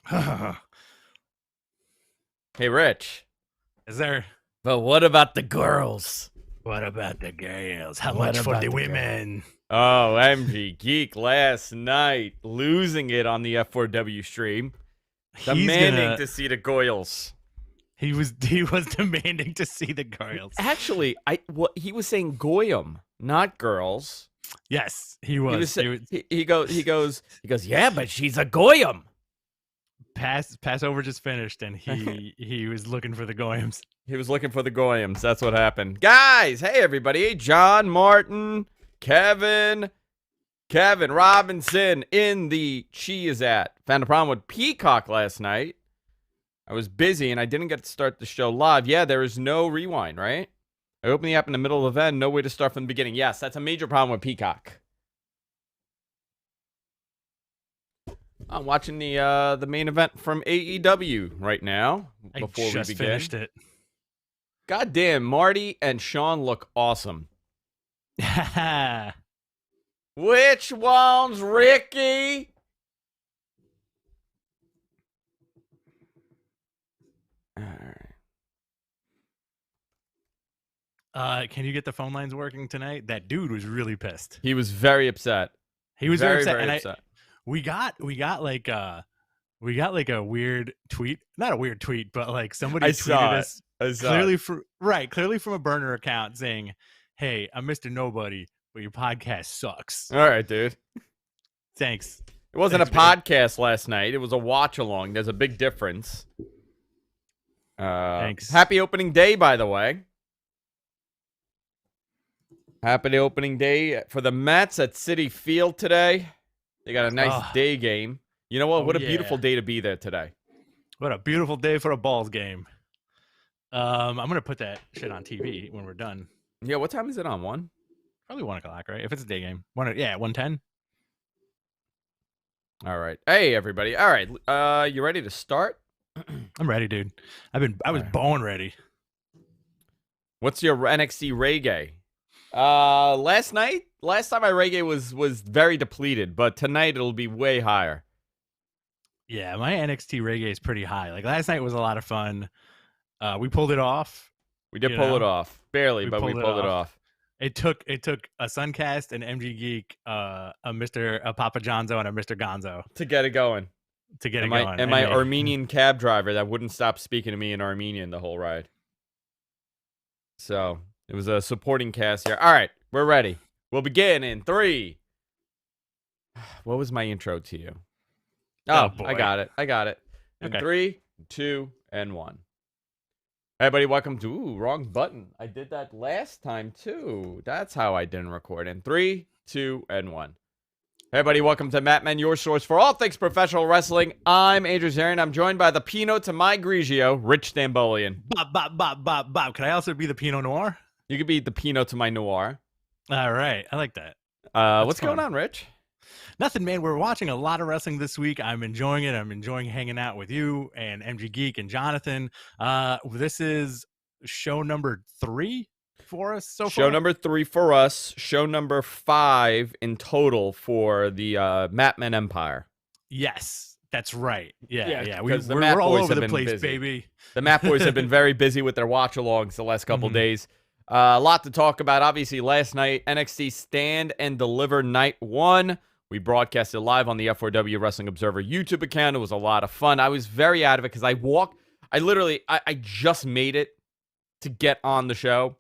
Hey, Rich. Is there? But what about the girls? What about the girls? How What much for about the the women? Oh, MG Geek last night losing it on the F4W stream. Demanding to see the Goyles. He was demanding to see the girls. Actually, he was saying Goyam, not girls. Yes, he was. He goes, yeah, but she's a Goyam. Passover just finished, and he was looking for the Goyams. He was looking for the Goyams. That's what happened. Guys, hey, everybody. Hey, John, Martin, Kevin Robinson in the Cheese at. Found a problem with Peacock last night. I was busy, and I didn't get to start the show live. Yeah, there is no rewind, right? I opened the app in the middle of the event. No way to start from the beginning. Yes, that's a major problem with Peacock. I'm watching the main event from AEW right now. Before we begin, finished it. God damn, Marty and Sean look awesome. Which one's Ricky? All right. Can you get the phone lines working tonight? That dude was really pissed. He was very upset. He was very upset. Very upset. We got like a weird tweet. Not a weird tweet, but like somebody tweeted us clearly from a burner account saying, "Hey, I'm Mr. Nobody, but your podcast sucks." All right, dude. Thanks. It wasn't a podcast last night. It was a watch along. There's a big difference. Thanks. Happy opening day, by the way. Happy opening day for the Mets at Citi Field today. They got a nice day game. You know what? What a beautiful day to be there today. What a beautiful day for a balls game. I'm going to put that shit on TV when we're done. Yeah, what time is it on? 1? Probably 1 o'clock, right? If it's a day game. 1:10. All right. Hey, everybody. All right. You ready to start? I'm ready, dude. I was born ready. What's your NXT reggae? Last time my reggae was very depleted, but tonight it'll be way higher. Yeah, my NXT reggae is pretty high. Like last night was a lot of fun. We pulled it off. We did pull it off. Barely, but we pulled it off. It took a Suncast, an MG Geek, a Papa Johnzo, and a Mr. Gonzo to get it going. And my Armenian cab driver that wouldn't stop speaking to me in Armenian the whole ride. So it was a supporting cast here. All right, we're ready. We'll begin in 3. What was my intro to you? Oh, I got it. In 3, 2, and 1. Hey, everybody, welcome to... wrong button. I did that last time, too. That's how I didn't record. In 3, 2, and 1. Hey, everybody, welcome to Matt Men, your source for all things professional wrestling. I'm Andrew Zarian. I'm joined by the Pinot to my Grigio, Rich Stambolian. Bob. Can I also be the Pinot Noir? You could be the Pinot to my Noir. All right. I like that. What's going on, Rich? Nothing, man. We're watching a lot of wrestling this week. I'm enjoying it. I'm enjoying hanging out with you and MG Geek and Jonathan. This is show number 3 for us so far. Show number 3 for us. Show number 5 in total for the Matman Empire. Yes, that's right. Yeah. We're all over the place, baby. The Matt Boys have been very busy with their watch-alongs the last couple days. A lot to talk about. Obviously, last night, NXT Stand and Deliver Night 1. We broadcasted live on the F4W Wrestling Observer YouTube account. It was a lot of fun. I was very out of it because I just made it to get on the show.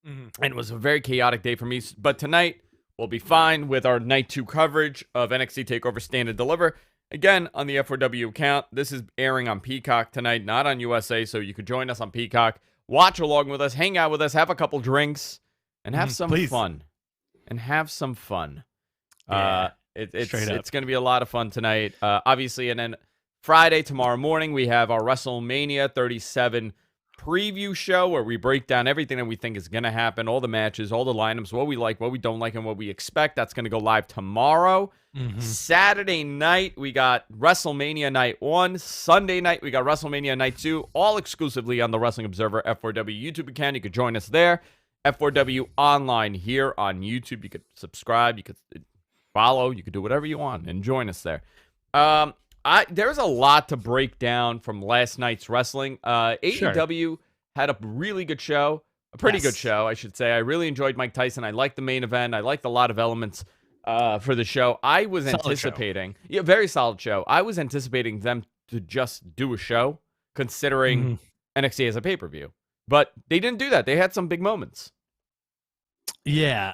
And it was a very chaotic day for me. But tonight, we'll be fine with our Night 2 coverage of NXT TakeOver Stand and Deliver. Again, on the F4W account. This is airing on Peacock tonight, not on USA. So you could join us on Peacock. Watch along with us. Hang out with us. Have a couple drinks. And have some fun. Yeah. It's going to be a lot of fun tonight. Obviously, and then Friday, tomorrow morning, we have our WrestleMania 37 preview show where we break down everything that we think is going to happen, all the matches, all the lineups, what we like, what we don't like, and what we expect. That's going to go live tomorrow. Saturday night, we got WrestleMania Night 1. Sunday night, we got WrestleMania Night 2, all exclusively on the Wrestling Observer F4W YouTube account. You could join us there. F4W online here on YouTube. You could subscribe. You could follow. You could do whatever you want and join us there. There's a lot to break down from last night's wrestling. AEW had a really good show, a pretty good show, I should say. I really enjoyed Mike Tyson. I liked the main event. I liked a lot of elements for the show. I was anticipating, very solid show. I was anticipating them to just do a show, considering NXT as a pay-per-view. But they didn't do that. They had some big moments. Yeah.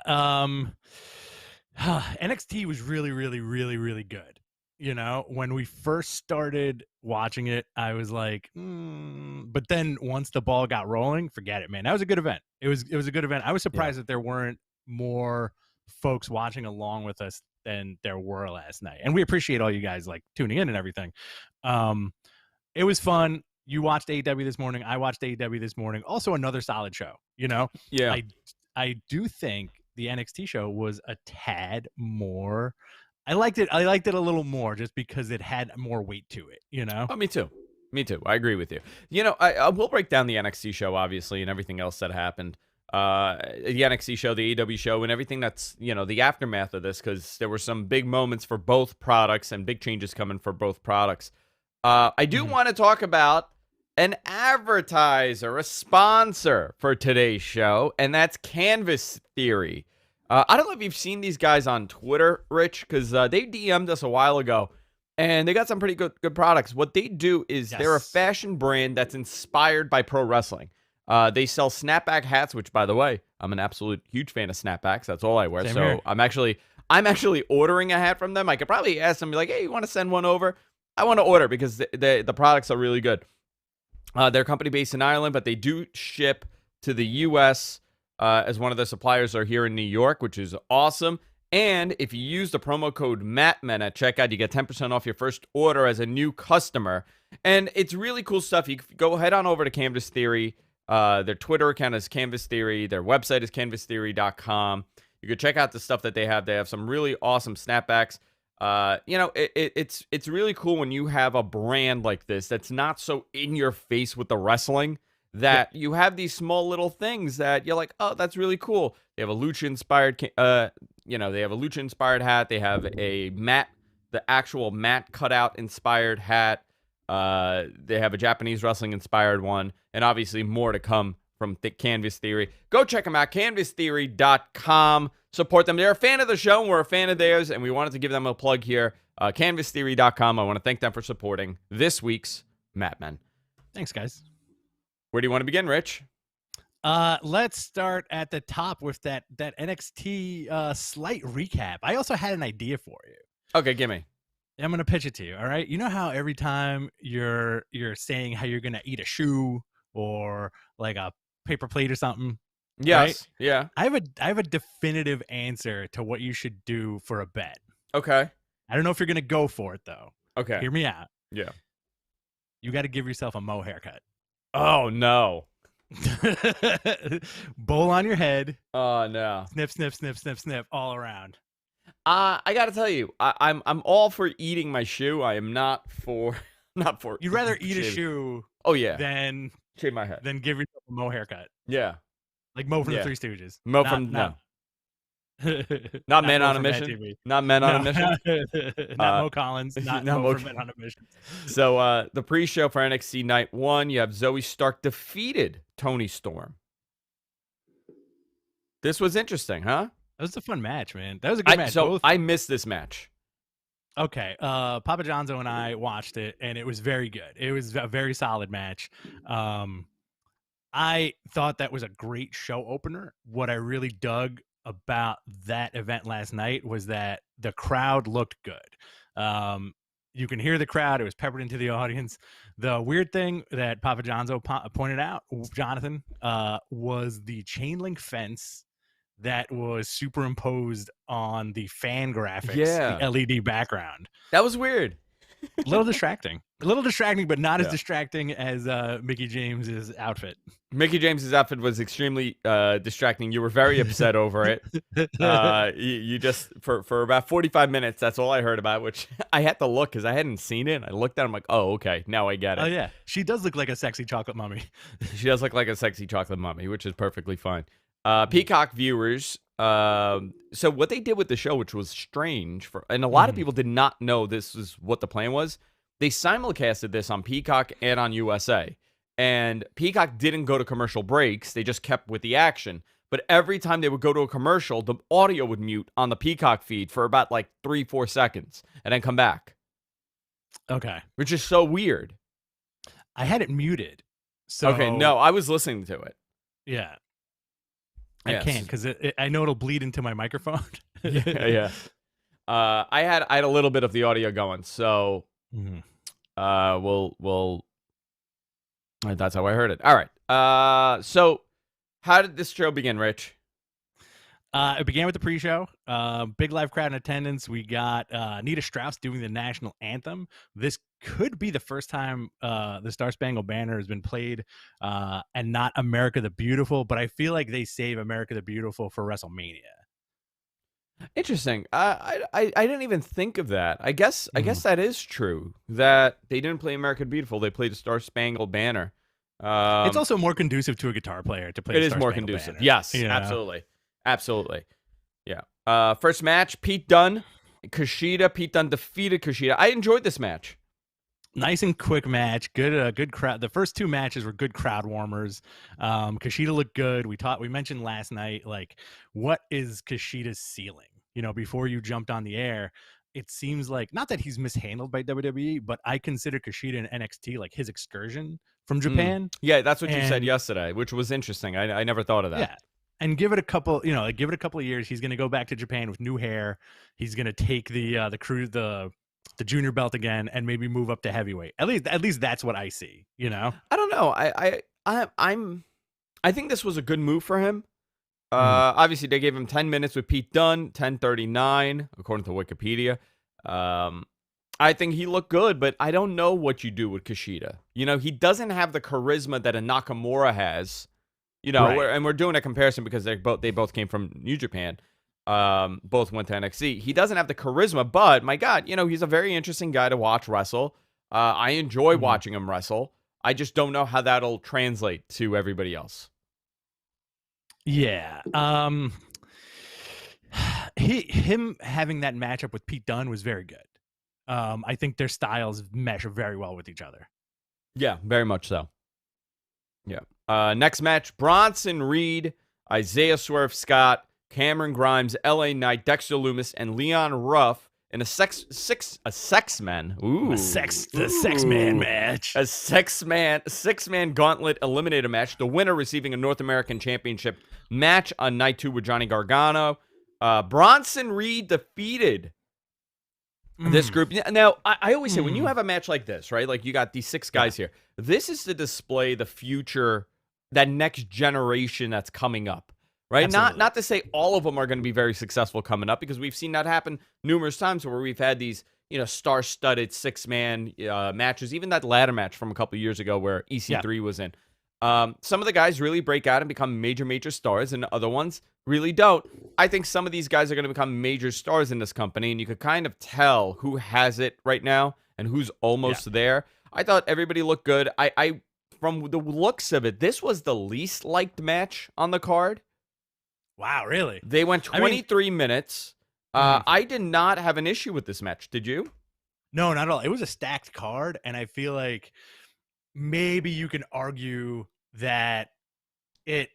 NXT was really, really, really, really good. You know, when we first started watching it, I was like, but then once the ball got rolling, forget it, man. That was a good event. It was a good event. I was surprised that there weren't more folks watching along with us than there were last night. And we appreciate all you guys like tuning in and everything. It was fun. You watched AEW this morning. I watched AEW this morning. Also another solid show, you know? Yeah. I do think the NXT show was a tad more. I liked it a little more just because it had more weight to it, you know? Oh, me too. I agree with you. You know, I will break down the NXT show, obviously, and everything else that happened. The NXT show, the AEW show, and everything that's, you know, the aftermath of this, because there were some big moments for both products and big changes coming for both products. I do want to talk about an advertiser, a sponsor for today's show, and that's Canvas Theory. I don't know if you've seen these guys on Twitter, Rich, because they DM'd us a while ago, and they got some pretty good products. What they do is they're a fashion brand that's inspired by pro wrestling. They sell snapback hats, which, by the way, I'm an absolute huge fan of snapbacks. That's all I wear. Same here. I'm actually ordering a hat from them. I could probably ask them, be like, hey, you want to send one over? I want to order because the products are really good. They're a company based in Ireland, but they do ship to the U.S., as one of their suppliers are here in New York, which is awesome. And if you use the promo code MATMEN at checkout, you get 10% off your first order as a new customer. And it's really cool stuff. You can go head on over to Canvas Theory. Their Twitter account is Canvas Theory. Their website is canvastheory.com. You can check out the stuff that they have. They have some really awesome snapbacks. You know, it's really cool when you have a brand like this that's not so in your face with the wrestling, that you have these small little things that you're like, oh, that's really cool. They have a lucha inspired, they have a lucha inspired hat. They have the actual mat cutout inspired hat. They have a Japanese wrestling inspired one, and obviously more to come from Canvas Theory. Go check them out, canvastheory.com. Support them. They're a fan of the show, and we're a fan of theirs, and we wanted to give them a plug here. Canvastheory.com. I want to thank them for supporting this week's Mat Men. Thanks, guys. Where do you want to begin, Rich? Let's start at the top with that NXT slight recap. I also had an idea for you. Okay, give me. I'm going to pitch it to you, all right? You know how every time you're saying how you're going to eat a shoe or like a paper plate or something? Yes. Right? Yeah. I have a definitive answer to what you should do for a bet. Okay. I don't know if you're going to go for it, though. Okay. Hear me out. Yeah. You got to give yourself a Mo haircut. Oh, no. Bowl on your head. Oh, no. Snip, snip, snip, snip, snip, all around. I got to tell you, I'm all for eating my shoe. I am not for You'd rather eat a shoe than shave my head. Than give yourself a Mo haircut. Yeah. Like Mo from the Three Stooges. Mo from no. Not Men on a Mission. Not Men on a Mission. Not Mo Collins. Not Mo from Men on a Mission. So the pre-show for NXT Night 1, you have Zoe Stark defeated Toni Storm. This was interesting, huh? That was a fun match, man. That was a good match. So I missed this match. Okay. Papa Johnzo and I watched it, and it was very good. It was a very solid match. I thought that was a great show opener. What I really dug about that event last night was that the crowd looked good. You can hear the crowd. It was peppered into the audience. The weird thing that Papa Johnzo pointed out, Jonathan, was the chain link fence that was superimposed on the fan graphics, the LED background. That was weird. A little distracting, but not as distracting as Mickie James's outfit. Mickie James's outfit was extremely distracting. You were very upset over it. You just for about 45 minutes, that's all I heard about, which I had to look because I hadn't seen it. I looked at it, I'm like, oh, okay, now I get it. Oh yeah, she does look like a sexy chocolate mummy. She does look like a sexy chocolate mummy, which is perfectly fine. Peacock viewers. So what they did with the show, which was strange and a lot of people did not know this is what the plan was. they simulcasted this on Peacock and on USA. And Peacock didn't go to commercial breaks. They just kept with the action. But every time they would go to a commercial, the audio would mute on the Peacock feed for about like 3-4 seconds and then come back. Okay. Which is so weird. I had it muted. So okay, no, I was listening to it. Yeah. I can't because I know it'll bleed into my microphone. yeah. I had a little bit of the audio going, so we'll that's how I heard it. All right. So how did this show begin, Rich? It began with the pre-show. Big live crowd in attendance. We got Nita Strauss doing the national anthem. This could be the first time the Star Spangled Banner has been played and not America the Beautiful, but I feel like they save America the Beautiful for WrestleMania. Interesting. I didn't even think of that. I guess that is true, that they didn't play America the Beautiful. They played the Star Spangled Banner. It's also more conducive to a guitar player to play. It is more conducive. Banner, yes, absolutely. Absolutely. Yeah. First match, Pete Dunne, Kushida. Pete Dunne defeated Kushida. I enjoyed this match. Nice and quick match. Good crowd. The first two matches were good crowd warmers. Kushida looked good. We mentioned last night, like, what is Kushida's ceiling? Before you jumped on the air, it seems like, not that he's mishandled by WWE, but I consider Kushida in NXT like his excursion from Japan. Yeah, that's what you said yesterday, which was interesting. I never thought of that. Yeah. And give it a couple of years. He's going to go back to Japan with new hair. He's going to take the junior belt again and maybe move up to heavyweight. At least that's what I see. I don't know. I think this was a good move for him. Obviously, they gave him 10 minutes with Pete Dunne, 10:39 according to Wikipedia. I think he looked good, but I don't know what you do with Kushida. He doesn't have the charisma that a Nakamura has. Right. And we're doing a comparison because they both came from New Japan. Both went to NXT. He doesn't have the charisma, but my God, he's a very interesting guy to watch wrestle. I enjoy watching him wrestle. I just don't know how that'll translate to everybody else. Yeah. Him having that matchup with Pete Dunne was very good. I think their styles mesh very well with each other. Yeah, very much so. Yeah. Next match, Bronson Reed, Isaiah Swerve Scott, Cameron Grimes, LA Knight, Dexter Lumis, and Leon Ruff in a sex man. Ooh. The sex man match. A six-man gauntlet eliminator match. The winner receiving a North American Championship match on night 2 with Johnny Gargano. Bronson Reed defeated this group. Now, I always say, when you have a match like this, right? Like, you got these 6 guys here. This is to display the future, that next generation that's coming up, right? Not to say all of them are going to be very successful coming up, because we've seen that happen numerous times where we've had these, star-studded 6-man matches. Even that ladder match from a couple years ago where EC3 was in. Some of the guys really break out and become major stars, and other ones really don't. I think some of these guys are going to become major stars in this company, and you could kind of tell who has it right now and who's almost there. I thought everybody looked good. I from the looks of it, this was the least liked match on the card. Wow, really? They went 23 minutes. I did not have an issue with this match. Did you? No, not at all. It was a stacked card, and I feel like maybe you can argue that it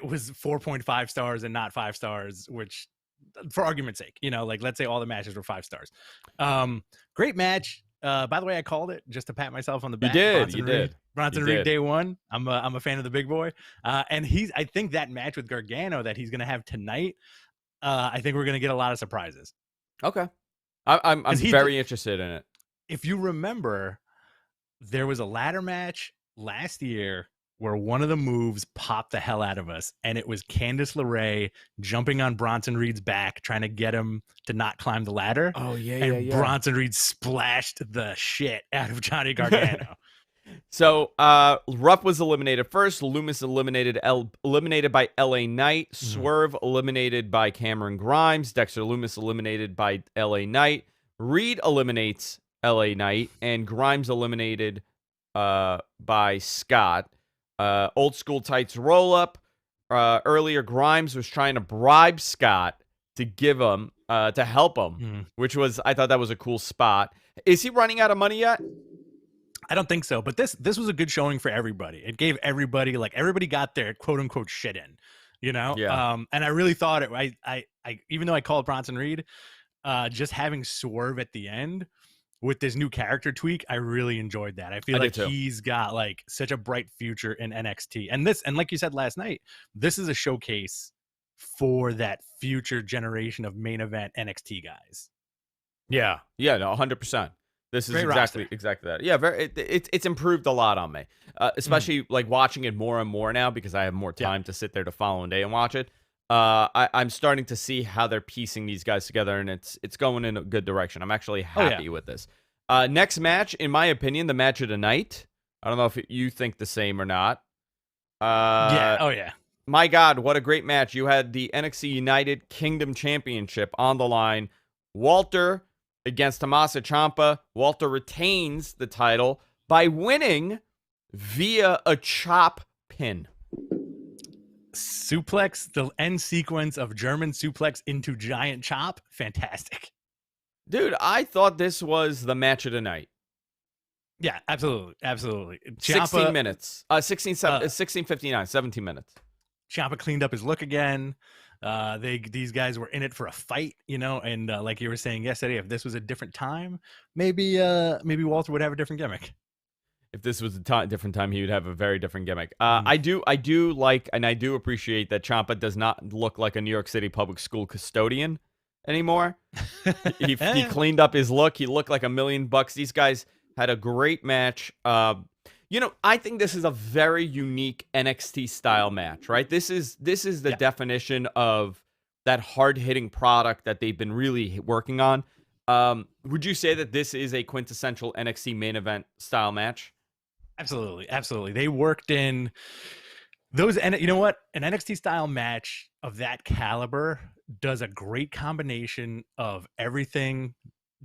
was 4.5 stars and not 5 stars, which, for argument's sake, like, let's say all the matches were 5 stars. Great match. By the way, I called it just to pat myself on the back. You did. Bronson Reed, day one. I'm a fan of the big boy. And I think that match with Gargano that he's going to have tonight, I think we're going to get a lot of surprises. Okay. I'm very interested in it. If you remember, there was a ladder match last year where one of the moves popped the hell out of us, and it was Candice LeRae jumping on Bronson Reed's back, trying to get him to not climb the ladder. Oh, yeah. Bronson Reed splashed the shit out of Johnny Gargano. So, Ruff was eliminated first. Lumis eliminated by LA Knight. Swerve eliminated by Cameron Grimes. Dexter Lumis eliminated by LA Knight. Reed eliminates LA Knight, and Grimes eliminated by Scott. Old school tights roll up. Earlier, Grimes was trying to bribe Scott to give him to help him, which was, I thought that was a cool spot. Is he running out of money yet? I don't think so, but this was a good showing for everybody. It gave everybody, like, everybody got their quote unquote shit in, you know? Yeah. And I really thought I even though I called Bronson Reed, just having Swerve at the end with this new character tweak, I really enjoyed that. I feel like he's got like such a bright future in NXT. And like you said last night, this is a showcase for that future generation of main event NXT guys. Yeah. Yeah, no, 100%. This is exactly that. Yeah, it's improved a lot on me, especially like watching it more and more now because I have more time to sit there to follow a day and watch it. I'm starting to see how they're piecing these guys together, and it's going in a good direction. I'm actually happy with this. Next match, in my opinion, the match of the night. I don't know if you think the same or not. Yeah. Oh yeah. My God, what a great match! You had the NXT United Kingdom Championship on the line. Walter against Tommaso Ciampa. Walter retains the title by winning via a chop pin. Suplex, the end sequence of German suplex into giant chop. Fantastic. Dude, I thought this was the match of the night. Yeah, absolutely. Absolutely. Ciampa, 16 minutes. 16:59, 17 minutes. Ciampa cleaned up his look again. These guys were in it for a fight, you know, and like you were saying yesterday, if this was a different time, maybe Walter would have a different gimmick. If this was a different time, he would have a very different gimmick. I do like, and I do appreciate that Ciampa does not look like a New York City public school custodian anymore. he cleaned up his look. He looked like $1 million. These guys had a great match. You know, I think this is a very unique NXT style match, right? This is the definition of that hard-hitting product that they've been really working on. Would you say that this is a quintessential NXT main event style match? Absolutely. Absolutely. They worked in those, and you know what? An NXT style match of that caliber does a great combination of everything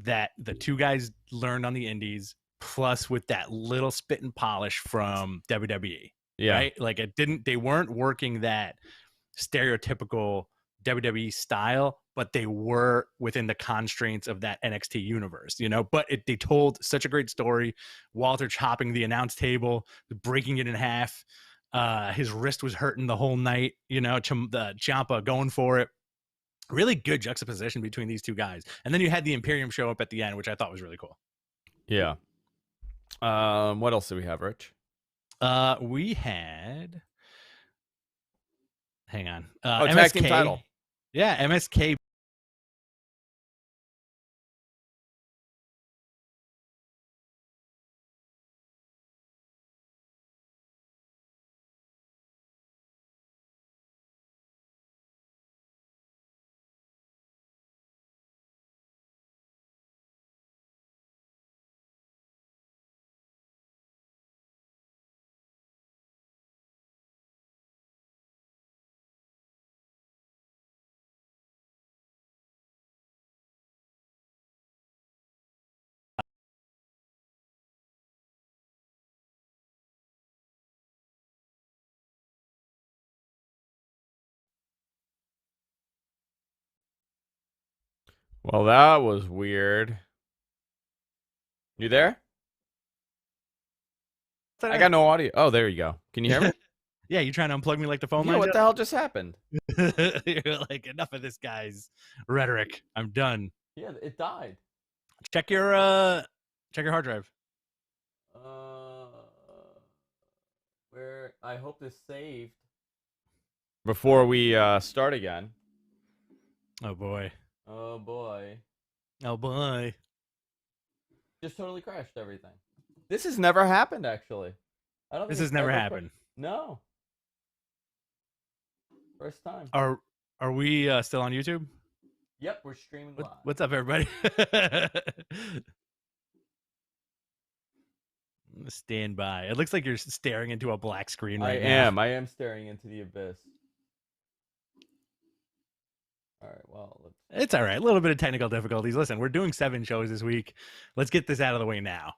that the two guys learned on the indies, plus with that little spit and polish from WWE. Yeah. Right? Like they weren't working that stereotypical WWE style, but they were within the constraints of that NXT universe, you know, but they told such a great story. Walter chopping the announce table, breaking it in half. His wrist was hurting the whole night, you know, the Ciampa going for it. Really good juxtaposition between these two guys. And then you had the Imperium show up at the end, which I thought was really cool. Yeah. What else do we have, Rich? We had, hang on. MSK, tag team title. Yeah, MSK. Well, that was weird. You there? I got no audio. Oh, there you go. Can you hear me? Yeah, you trying to unplug me like the phone line? Yeah, what the hell just happened? You're like, enough of this guy's rhetoric. I'm done. Yeah, it died. Check your hard drive. Where I hope this saved before we start again. Oh boy. Oh boy. Oh boy. Just totally crashed everything. This has never happened, actually. This has never happened. No. First time. Are we still on YouTube? Yep, we're streaming live. What's up, everybody? Stand by. It looks like you're staring into a black screen right now. I am staring into the abyss. All right, well, it's all right. A little bit of technical difficulties. Listen, we're doing 7 shows this week. Let's get this out of the way now.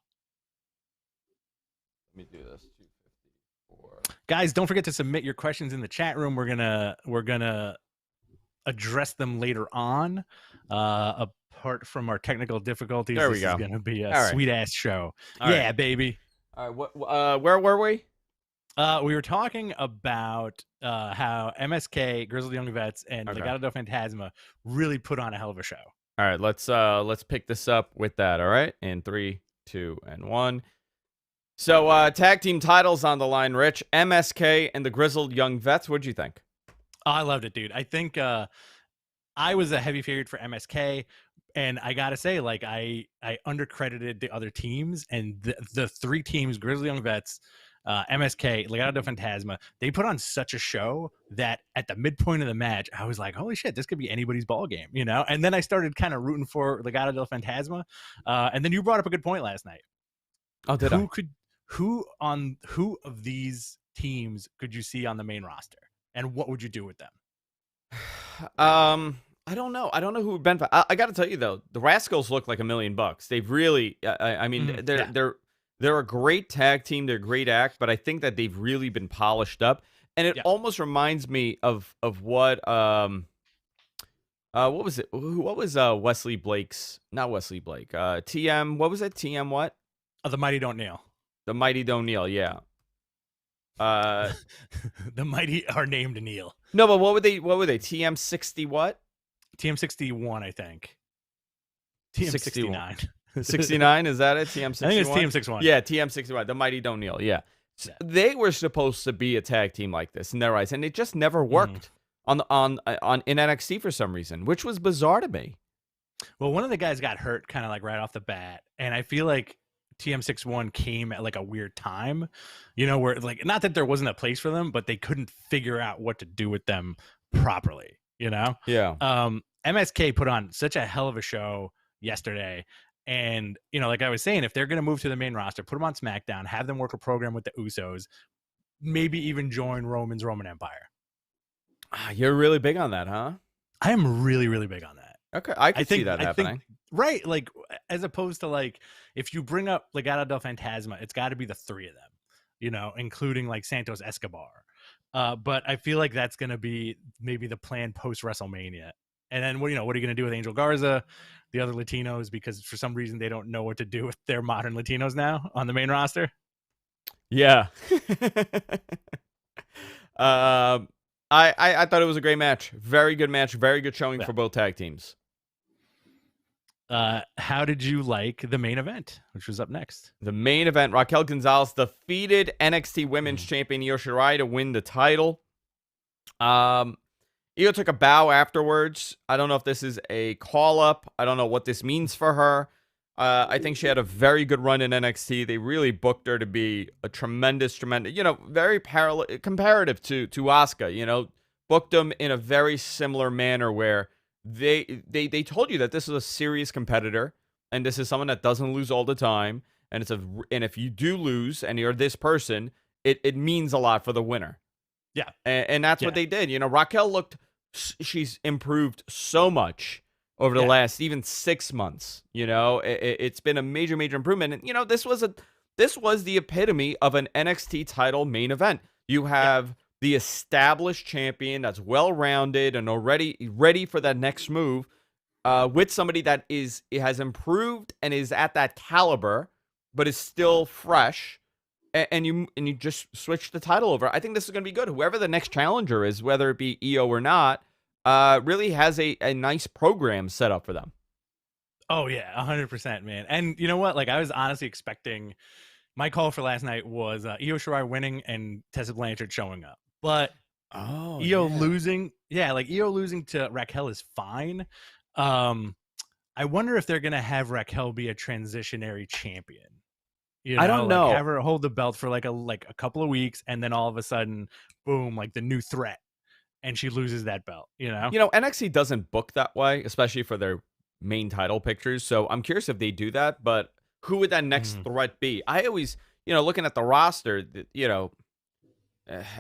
Let me do this. 254. Guys, don't forget to submit your questions in the chat room. We're gonna address them later on. Apart from our technical difficulties, this is going to be a sweet ass show. Baby. All right, where were we? We were talking about how MSK, Grizzled Young Vets, and Legado del Fantasma really put on a hell of a show. All right, let's pick this up with that. All right, in 3, 2, and 1. So tag team titles on the line, Rich. MSK and the Grizzled Young Vets. What'd you think? Oh, I loved it, dude. I think I was a heavy favorite for MSK. And I gotta say, like, I undercredited the other teams, and the 3 teams, Grizzly Young Vets, MSK, Legado del Fantasma, they put on such a show that at the midpoint of the match, I was like, holy shit, this could be anybody's ball game, you know? And then I started kind of rooting for Legado del Fantasma. And then you brought up a good point last night. Oh, did who of these teams could you see on the main roster? And what would you do with them? I don't know. I don't know who would benefit. I got to tell you though, the Rascals look like $1 million. They've really, I mean, they're a great tag team. They're a great act, but I think that they've really been polished up, and it almost reminds me of what was it? What was Wesley Blake's? Not Wesley Blake. TM. What was it? TM what? The Mighty Don't Kneel. The Mighty Don't Kneel. Yeah. The Mighty are named Kneel. No, but what were they? TM 60 what? TM 61, I think. TM 69. 69, is that it? TM 61? I think it's TM 61. Yeah, TM 61. The Mighty Don't Kneel. Yeah. So they were supposed to be a tag team like this in their eyes, and it just never worked in NXT for some reason, which was bizarre to me. Well, one of the guys got hurt kind of like right off the bat, and I feel like TM61 came at like a weird time, you know, where like, not that there wasn't a place for them, but they couldn't figure out what to do with them properly, you know? Yeah. MSK put on such a hell of a show yesterday. And, you know, like I was saying, if they're going to move to the main roster, put them on SmackDown, have them work a program with the Usos, maybe even join Roman Empire. You're really big on that, huh? I am really, really big on that. Okay, I can see that happening. Right, like, as opposed to, like, if you bring up Legado del Fantasma, it's got to be the 3 of them, you know, including, like, Santos Escobar. But I feel like that's going to be maybe the plan post-WrestleMania. And then, what are you going to do with Angel Garza, the other Latinos, because for some reason they don't know what to do with their modern Latinos now on the main roster? Yeah. I thought it was a great match. Very good match. Very good showing for both tag teams. How did you like the main event, which was up next? The main event, Raquel Gonzalez defeated NXT Women's Champion Io Shirai to win the title. Io took a bow afterwards. I don't know if this is a call-up. I don't know what this means for her. I think she had a very good run in NXT. They really booked her to be a tremendous, you know, very comparative to Asuka, you know, booked them in a very similar manner where they told you that this is a serious competitor and this is someone that doesn't lose all the time. And and if you do lose and you're this person, it means a lot for the winner. Yeah. And that's what they did. You know, Raquel she's improved so much over the last even 6 months. You know, it's been a major, major improvement. And, you know, this was the epitome of an NXT title main event. You have the established champion that's well-rounded and already ready for that next move with somebody that has improved and is at that caliber, but is still fresh. And you just switch the title over. I think this is going to be good. Whoever the next challenger is, whether it be Io or not, really has a nice program set up for them. Oh, yeah, 100%, man. And you know what? Like, I was honestly expecting my call for last night was Io Shirai winning and Tessa Blanchard showing up. But Io losing, Io losing to Raquel is fine. I wonder if they're going to have Raquel be a transitionary champion. You know, I don't know. Have her hold the belt for like a couple of weeks, and then all of a sudden, boom, like the new threat, and she loses that belt. You know, NXT doesn't book that way, especially for their main title pictures. So I'm curious if they do that. But who would that next threat be? I always, looking at the roster,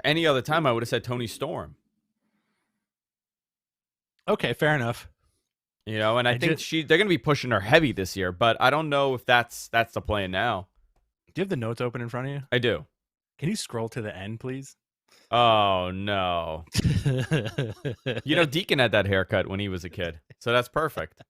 any other time I would have said Toni Storm. Okay, fair enough. And I think they're going to be pushing her heavy this year, but I don't know if that's the plan now. Do you have the notes open in front of you? I do. Can you scroll to the end, please? Oh, no. Deacon had that haircut when he was a kid, so that's perfect.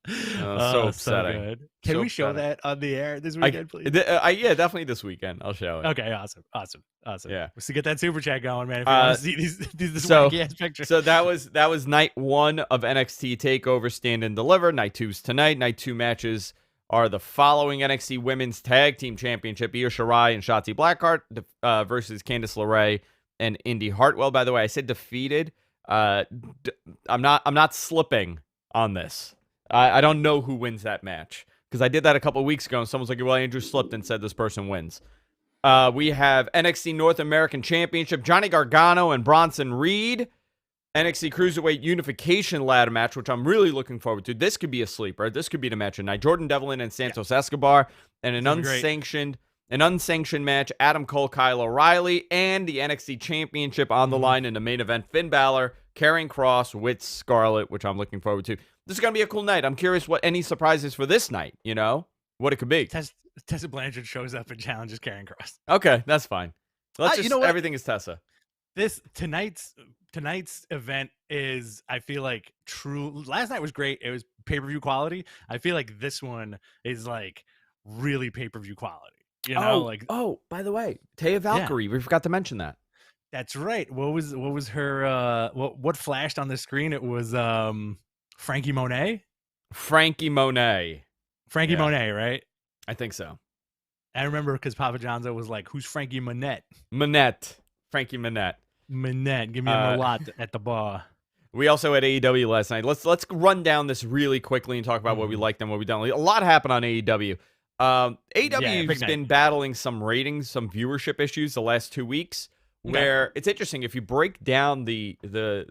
So upsetting. So good. Can we show that on the air this weekend, please? Yeah, definitely this weekend. I'll show it. Okay, awesome. Yeah. Let's get that super chat going, man. If you want to see these wacky ass pictures. So that was night 1 of NXT Takeover Stand and Deliver. Night 2's tonight. Night 2 matches are the following: NXT Women's Tag Team Championship, Io Shirai and Shotzi Blackheart versus Candice LeRae and Indy Hartwell. By the way, I said defeated. I'm not slipping on this. I don't know who wins that match because I did that a couple of weeks ago and someone's like, well, Andrew slipped and said this person wins. We have NXT North American Championship, Johnny Gargano and Bronson Reed. NXT Cruiserweight Unification ladder match, which I'm really looking forward to. This could be a sleeper. This could be the match of night. Jordan Devlin and Santos Escobar, and an unsanctioned match, Adam Cole, Kyle O'Reilly, and the NXT Championship on the line in the main event, Finn Balor, Karrion Kross with Scarlett, which I'm looking forward to. This is going to be a cool night. I'm curious what any surprises for this night, what it could be. Tessa Blanchard shows up and challenges Karrion Kross. Okay, that's fine. Let's just, everything is Tessa. Tonight's event is, I feel like, true. Last night was great. It was pay-per-view quality. I feel like this one is like really pay-per-view quality. By the way, Taya Valkyrie, we forgot to mention that. That's right. What was her what flashed on the screen? It was Frankie Monet. Frankie Monet, right? I think so. I remember because Papa John's was like, "Who's Frankie Monette?" Frankie Monette. Monette, give me a lot at the bar. We also had AEW last night. Let's run down this really quickly and talk about what we liked and what we don't. A lot happened on AEW. AEW has been battling some ratings, some viewership issues the last 2 weeks. Where it's interesting, if you break down the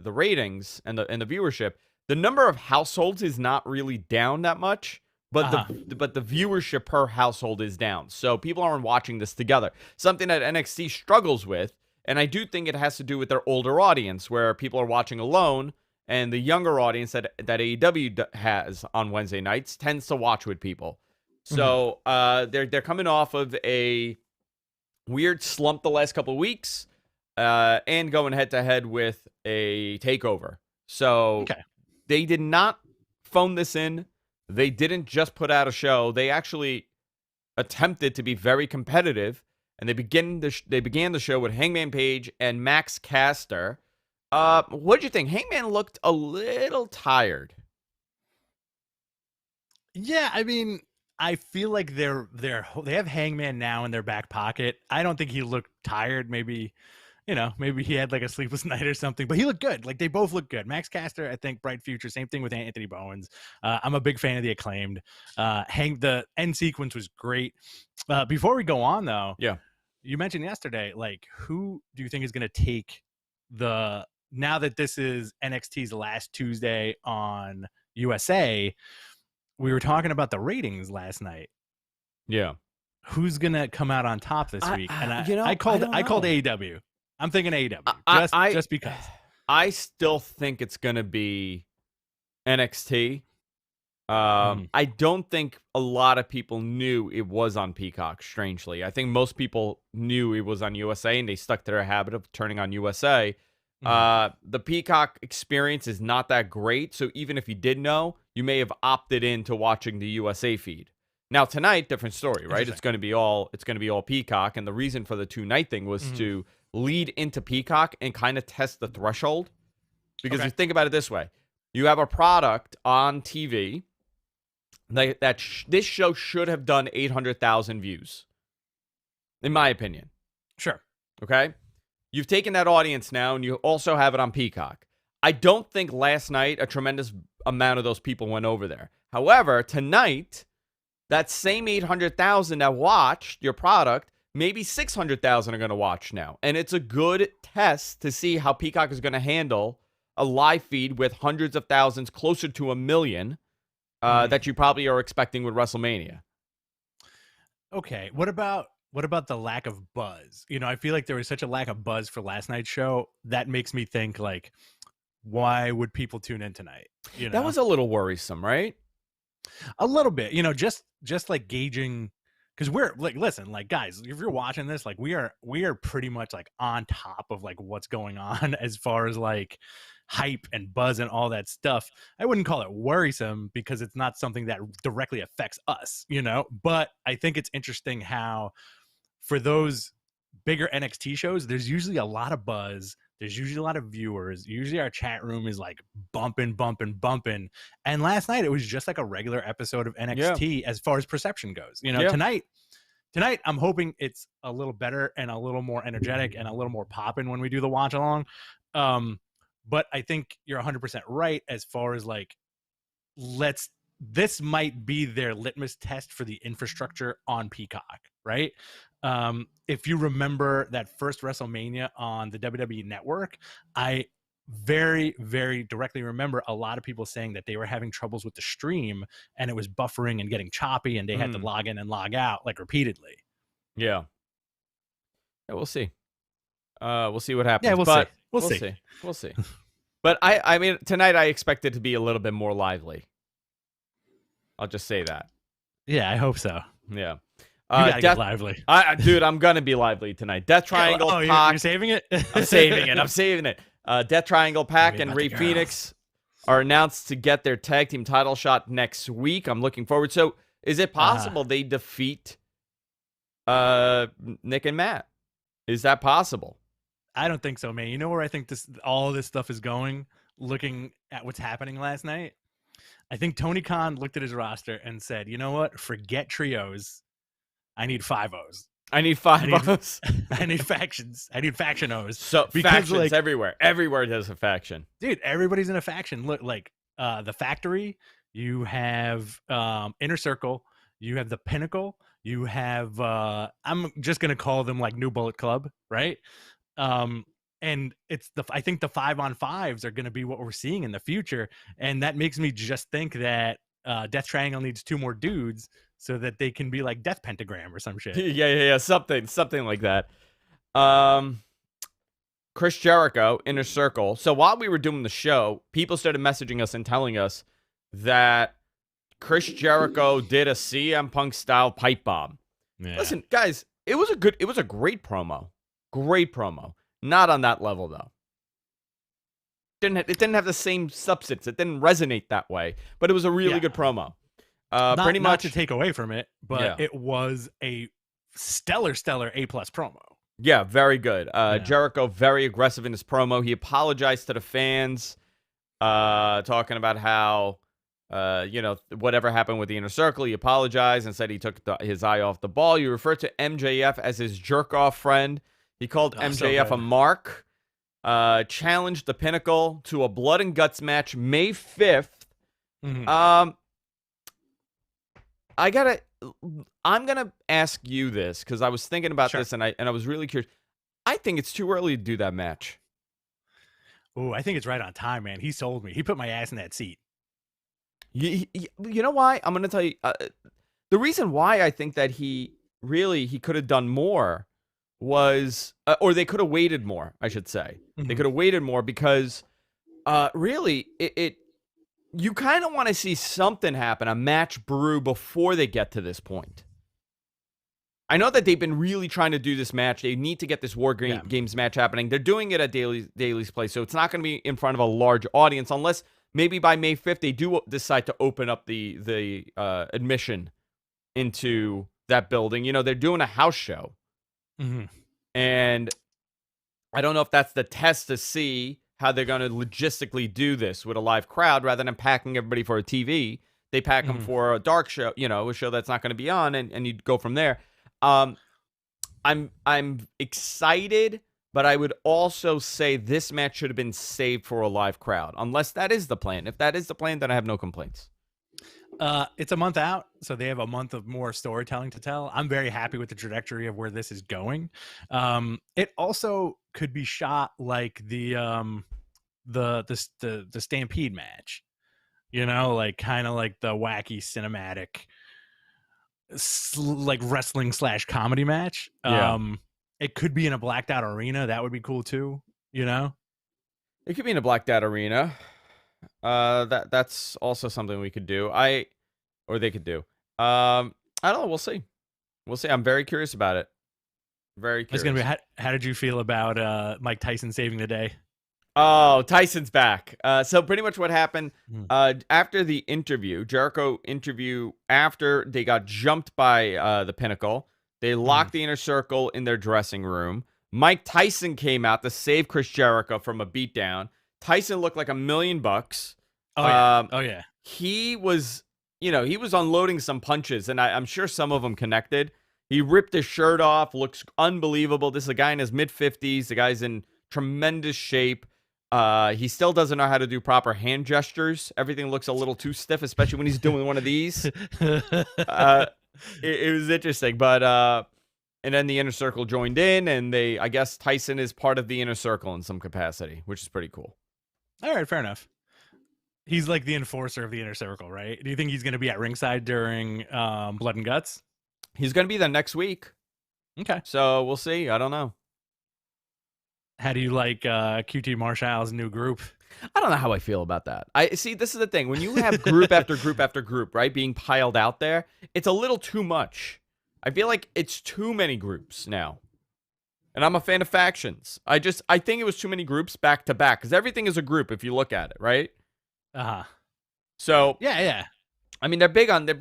ratings and the viewership, the number of households is not really down that much, but the viewership per household is down. So people aren't watching this together. Something that NXT struggles with, and I do think it has to do with their older audience, where people are watching alone, and the younger audience that AEW has on Wednesday nights tends to watch with people. So they're coming off of a weird slump the last couple of weeks. And going head-to-head with a takeover. So they did not phone this in. They didn't just put out a show. They actually attempted to be very competitive, and they began the show with Hangman Page and Max Caster. What did you think? Hangman looked a little tired. Yeah, I mean, I feel like they have Hangman now in their back pocket. I don't think he looked tired. Maybe he had like a sleepless night or something, but he looked good. Like, they both look good. Max Caster, I think, bright future. Same thing with Anthony Bowens. I'm a big fan of the Acclaimed. The end sequence was great. Before we go on, though, you mentioned yesterday, like, who do you think is going to take now that this is NXT's last Tuesday on USA? We were talking about the ratings last night. Yeah. Who's going to come out on top this week? And I called AEW. I'm thinking AEW, just because. I still think it's going to be NXT. I don't think a lot of people knew it was on Peacock, strangely. I think most people knew it was on USA, and they stuck to their habit of turning on USA. The Peacock experience is not that great, so even if you did know, you may have opted into watching the USA feed. Now tonight, different story, right? It's going to be all Peacock, and the reason for the 2-night thing was to lead into Peacock and kind of test the threshold. Because you think about it this way: you have a product on TV this show should have done 800,000 views, in my opinion. Sure. Okay. You've taken that audience now, and you also have it on Peacock. I don't think last night a tremendous amount of those people went over there. However, tonight, that same 800,000 that watched your product, maybe 600,000 are going to watch now. And it's a good test to see how Peacock is going to handle a live feed with hundreds of thousands, closer to 1 million, that you probably are expecting with WrestleMania. Okay. What about the lack of buzz? I feel like there was such a lack of buzz for last night's show. That makes me think, like, why would people tune in tonight? That was a little worrisome, right? A little bit, just like gauging because we're like, listen, like guys, if you're watching this, like we are pretty much like on top of like what's going on as far as like hype and buzz and all that stuff. I wouldn't call it worrisome because it's not something that directly affects us, but I think it's interesting how for those bigger NXT shows, there's usually a lot of buzz. There's usually a lot of viewers. Usually our chat room is like bumping. And last night it was just like a regular episode of NXT as far as perception goes. Tonight I'm hoping it's a little better and a little more energetic and a little more popping when we do the watch along. But I think you're 100% right as far as like, this might be their litmus test for the infrastructure on Peacock, right? If you remember that first WrestleMania on the WWE Network, I very, very directly remember a lot of people saying that they were having troubles with the stream and it was buffering and getting choppy and they had to log in and log out like repeatedly. Yeah, we'll see. We'll see what happens. Yeah, we'll see. We'll see. But I mean, tonight I expect it to be a little bit more lively. I'll just say that. Yeah, I hope so. Yeah. You gotta get lively. Dude, I'm going to be lively tonight. Death Triangle, Pac. You're saving it? I'm saving it. Death Triangle, Pac, and Rey Fenix are announced to get their tag team title shot next week. I'm looking forward. So, is it possible they defeat Nick and Matt? Is that possible? I don't think so, man. You know where I think all this stuff is going? Looking at what's happening last night? I think Tony Khan looked at his roster and said, you know what? Forget trios. I need 5-0s. I need 5-0s. I need factions. I need faction O's. So factions everywhere. Everywhere there's a faction. Dude, everybody's in a faction. Look, like the Factory, you have Inner Circle, you have the Pinnacle, you have I'm just gonna call them like New Bullet Club, right? And I think the 5-on-5s are going to be what we're seeing in the future. And that makes me just think that Death Triangle needs 2 more dudes so that they can be like Death Pentagram or some shit. Yeah. Something like that. Chris Jericho, Inner Circle. So while we were doing the show, people started messaging us and telling us that Chris Jericho did a CM Punk style pipe bomb. Yeah. Listen, guys, it was a great promo. Great promo. Not on that level, though. It didn't have the same substance. It didn't resonate that way. But it was a really good promo. Pretty much not to take away from it, but it was a stellar A+ promo. Yeah, very good. Jericho, very aggressive in his promo. He apologized to the fans, talking about how, whatever happened with the Inner Circle. He apologized and said he took his eye off the ball. He referred to MJF as his jerk-off friend. He called MJF a mark, challenged the Pinnacle to a blood and guts match May 5th. Mm-hmm. I'm gonna ask you this because I was thinking about this and I was really curious. I think it's too early to do that match. Oh, I think it's right on time, man. He sold me. He put my ass in that seat. You know why? I'm gonna tell you the reason why I think that he could have done more. Was or they could have waited more, I should say. Mm-hmm. They could have waited more because really you kind of want to see something happen, a match brew before they get to this point. I know that they've been really trying to do this match. They need to get this War Games match happening. They're doing it at Daly's Place, so it's not going to be in front of a large audience unless maybe by May 5th they do decide to open up the admission into that building. They're doing a house show. Mm-hmm. And I don't know if that's the test to see how they're going to logistically do this with a live crowd rather than packing everybody for a TV. They pack them for a dark show, a show that's not going to be on, and you go from there. I'm excited, but I would also say this match should have been saved for a live crowd, unless that is the plan. If that is the plan, then I have no complaints. It's a month out, so they have a month of more storytelling to tell. I'm very happy with the trajectory of where this is going. It also could be shot like the Stampede match, like kind of like the wacky cinematic, like wrestling / comedy match. Yeah. It could be in a blacked out arena. That would be cool too. It could be in a blacked out arena. That's also something we could do. Or they could do. I don't know. We'll see. We'll see. I'm very curious about it. Very curious. It's gonna be. How did you feel about Mike Tyson saving the day? Oh, Tyson's back. So pretty much what happened after the interview, Jericho interview, after they got jumped by the Pinnacle, they locked the Inner Circle in their dressing room. Mike Tyson came out to save Chris Jericho from a beatdown. Tyson looked like $1 million. Oh yeah. He was, he was unloading some punches, and I'm sure some of them connected. He ripped his shirt off, looks unbelievable. This is a guy in his mid-50s. The guy's in tremendous shape. He still doesn't know how to do proper hand gestures. Everything looks a little too stiff, especially when he's doing one of these. It was interesting, but and then the Inner Circle joined in, and I guess Tyson is part of the Inner Circle in some capacity, which is pretty cool. All right, fair enough. He's like the enforcer of the Inner Circle, right? Do you think he's going to be at ringside during Blood and Guts? He's going to be there next week. Okay. So we'll see. I don't know. How do you like QT Marshall's new group? I don't know how I feel about that. See, this is the thing. When you have group after group after group, right, being piled out there, it's a little too much. I feel like it's too many groups now. And I'm a fan of factions. I think it was too many groups back to back, because everything is a group if you look at it, right? Uh-huh. So yeah. I mean, they're big on the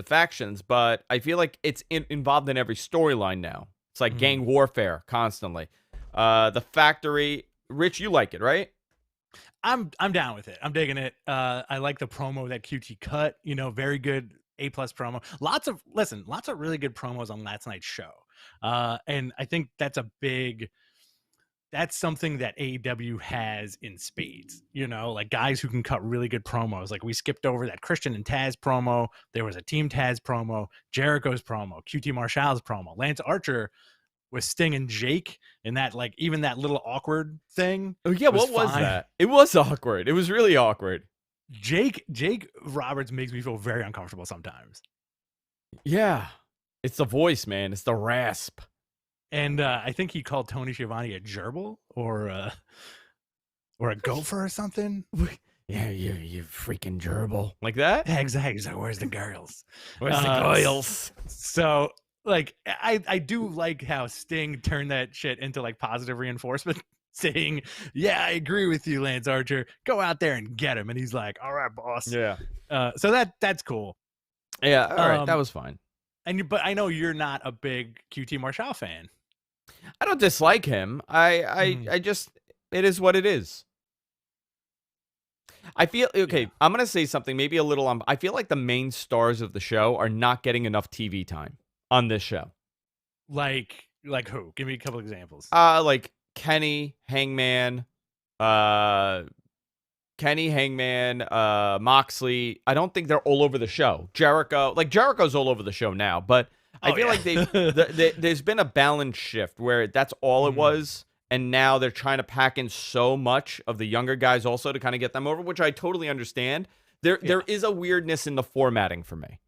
factions, but I feel like it's involved in every storyline now. It's like gang warfare constantly. The Factory, Rich, you like it, right? I'm down with it. I'm digging it. I like the promo that QT cut. Very good A+ promo. Lots of really good promos on last night's show. And I think that's something that AEW has in spades, like guys who can cut really good promos. Like we skipped over that Christian and Taz promo. There was a Team Taz promo, Jericho's promo, QT Marshall's promo, Lance Archer with Sting and Jake, and that even that little awkward thing. Oh yeah, what was that? It was awkward. It was really awkward. Jake Roberts makes me feel very uncomfortable sometimes. Yeah, it's the voice, man. It's the rasp. And I think he called Tony Schiavone a gerbil or a gopher or something. Yeah, you freaking gerbil. Like that? Yeah, exactly. So where's the girls? Where's the girls? So I do like how Sting turned that shit into positive reinforcement, saying, yeah, I agree with you, Lance Archer. Go out there and get him. And he's like, all right, boss. Yeah. So that's cool. Yeah, all right. That was fine. But I know you're not a big QT Marshall fan. I don't dislike him. I just, it is what it is. I feel, okay, yeah. I'm going to say something maybe a little, I feel like the main stars of the show are not getting enough TV time on this show. Like who? Give me a couple examples. Like Kenny, Hangman, Moxley. I don't think they're all over the show. Jericho's all over the show now, but I feel like there's been a balance shift where that's all it was, and now they're trying to pack in so much of the younger guys also to kind of get them over, which I totally understand. There is a weirdness in the formatting for me.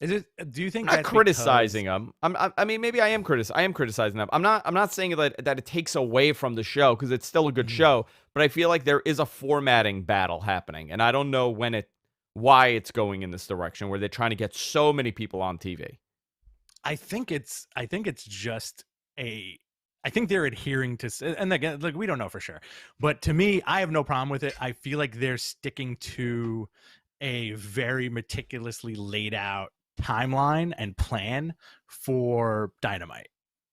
Is it? Do you think I'm not criticizing them? I mean, maybe I am criticizing them. I'm not saying that it takes away from the show, because it's still a good show. But I feel like there is a formatting battle happening, and I don't know why it's going in this direction where they're trying to get so many people on TV. I think they're adhering to, and again, we don't know for sure. But to me, I have no problem with it. I feel like they're sticking to a very meticulously laid out timeline and plan for Dynamite.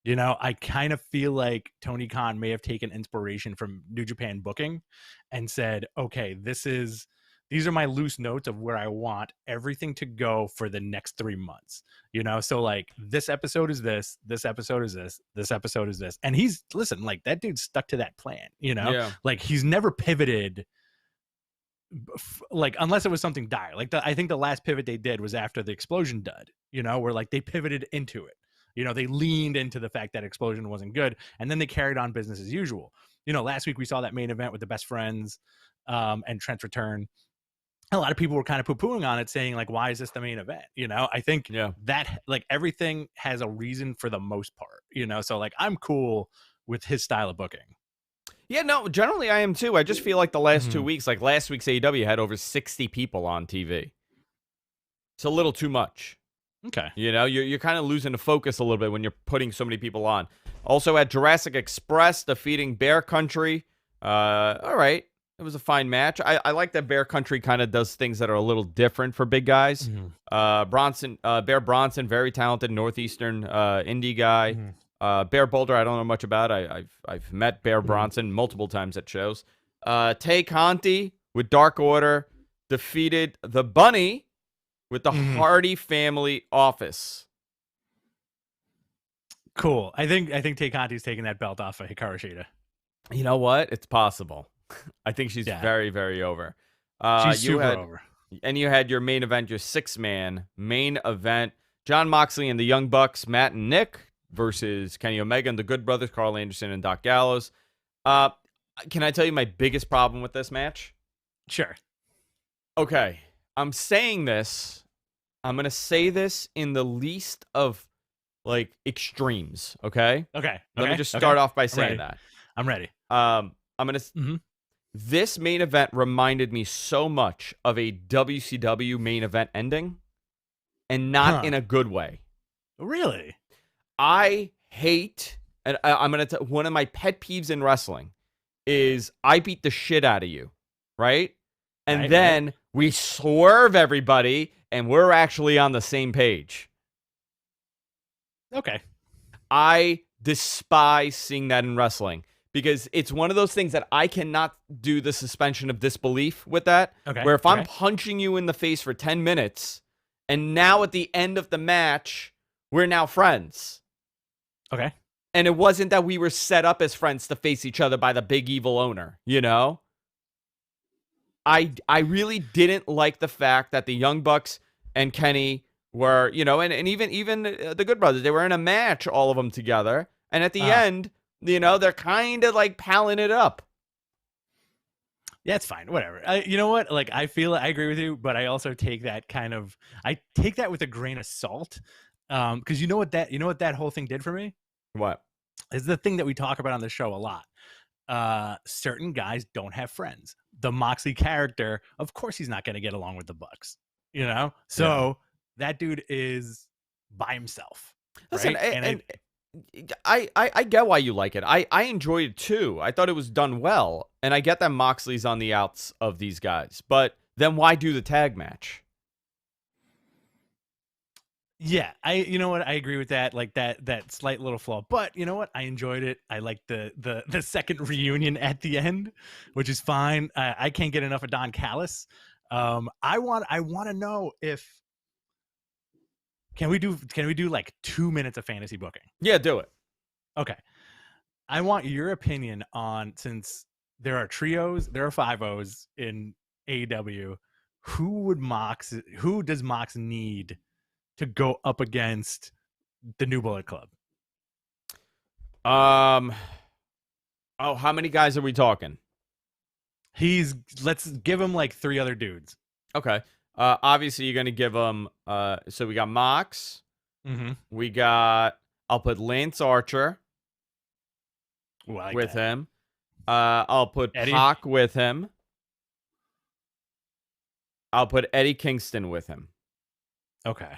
I kind of feel like Tony Khan may have taken inspiration from New Japan booking and said, okay, these are my loose notes of where I want everything to go for the next 3 months. So this episode is this episode is this episode is this. And that dude stuck to that plan, Yeah. He's never pivoted, unless it was something dire. I think the last pivot they did was after the Explosion dud, where they pivoted into it. They leaned into the fact that Explosion wasn't good, and then they carried on business as usual. Last week we saw that main event with the Best Friends and Trent's return. A lot of people were kind of poo-pooing on it, saying why is this the main event? I think that everything has a reason for the most part, so I'm cool with his style of booking. Yeah, no, generally I am too. I just feel like the last 2 weeks, last week's AEW had over 60 people on TV. It's a little too much. Okay. You know, you're kind of losing the focus a little bit when you're putting so many people on. Also at Jurassic Express, defeating Bear Country. All right. It was a fine match. I like that Bear Country kind of does things that are a little different for big guys. Bear Bronson, very talented Northeastern indie guy. Bear Boulder, I don't know much about. I've met Bear Bronson multiple times at shows. Tay Conti with Dark Order defeated the Bunny with the Hardy Family Office. Cool. I think Tay Conti's taking that belt off of Hikaru Shida. You know what? It's possible. I think she's very, very over. She's super over. And you had your main event, your 6-man main event. Jon Moxley and the Young Bucks, Matt and Nick versus Kenny Omega and the Good Brothers, Carl Anderson and Doc Gallows. Can I tell you my biggest problem with this match? Sure. Okay. I'm saying this. I'm going to say this in the least of, like, extremes, okay? Okay. Let me just start off by saying that. I'm ready. I'm going to... This main event reminded me so much of a WCW main event ending, and not in a good way. Really? I hate, and I'm going to one of my pet peeves in wrestling is I beat the shit out of you, right? And then we swerve everybody, and we're actually on the same page. Okay. I despise seeing that in wrestling. Because it's one of those things that I cannot do the suspension of disbelief with that. Okay. Where if I'm punching you in the face for 10 minutes, and now at the end of the match, we're now friends. Okay. And it wasn't that we were set up as friends to face each other by the big evil owner, you know? I really didn't like the fact that the Young Bucks and Kenny were, you know, and even the Good Brothers, they were in a match, all of them together. And at the end... You know, they're kind of like palling it up. Yeah, it's fine. Whatever. You know what? Like, I agree with you, but I also take that with a grain of salt. Because you know what that whole thing did for me? What? Is the thing that we talk about on the show a lot. Certain guys don't have friends. The Moxley character, of course, he's not going to get along with the Bucks. You know? So that dude is by himself. Listen, right? I get why you like it. I enjoyed it too. I thought it was done well. And I get that Moxley's on the outs of these guys. But then why do the tag match? Yeah, you know what? I agree with that. Like that slight little flaw. But you know what? I enjoyed it. I liked the second reunion at the end, which is fine. I can't get enough of Don Callis. I want to know if Can we do like 2 minutes of fantasy booking? Yeah, do it. Okay. I want your opinion on, since there are trios, there are 5-0s in AEW, who does Mox need to go up against the New Bullet Club? How many guys are we talking? Let's give him like 3 other dudes. Okay. Obviously, you're going to give him... so we got Mox. We got... I'll put Lance Archer with him. I'll put Eddie. Pac with him. I'll put Eddie Kingston with him. Okay.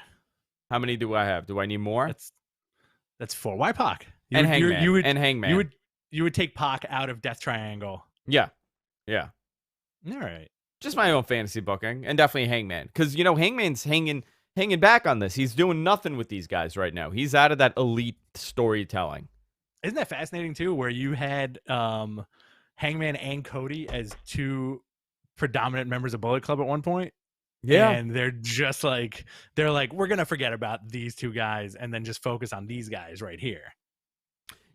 How many do I have? Do I need more? That's 4. Why Pac? Hangman. You would take Pac out of Death Triangle. Yeah. All right. Just my own fantasy booking, and definitely Hangman. Because, you know, Hangman's hanging back on this. He's doing nothing with these guys right now. He's out of that elite storytelling. Isn't that fascinating, too, where you had Hangman and Cody as 2 predominant members of Bullet Club at one point? Yeah. And they're like, we're going to forget about these 2 guys and then just focus on these guys right here.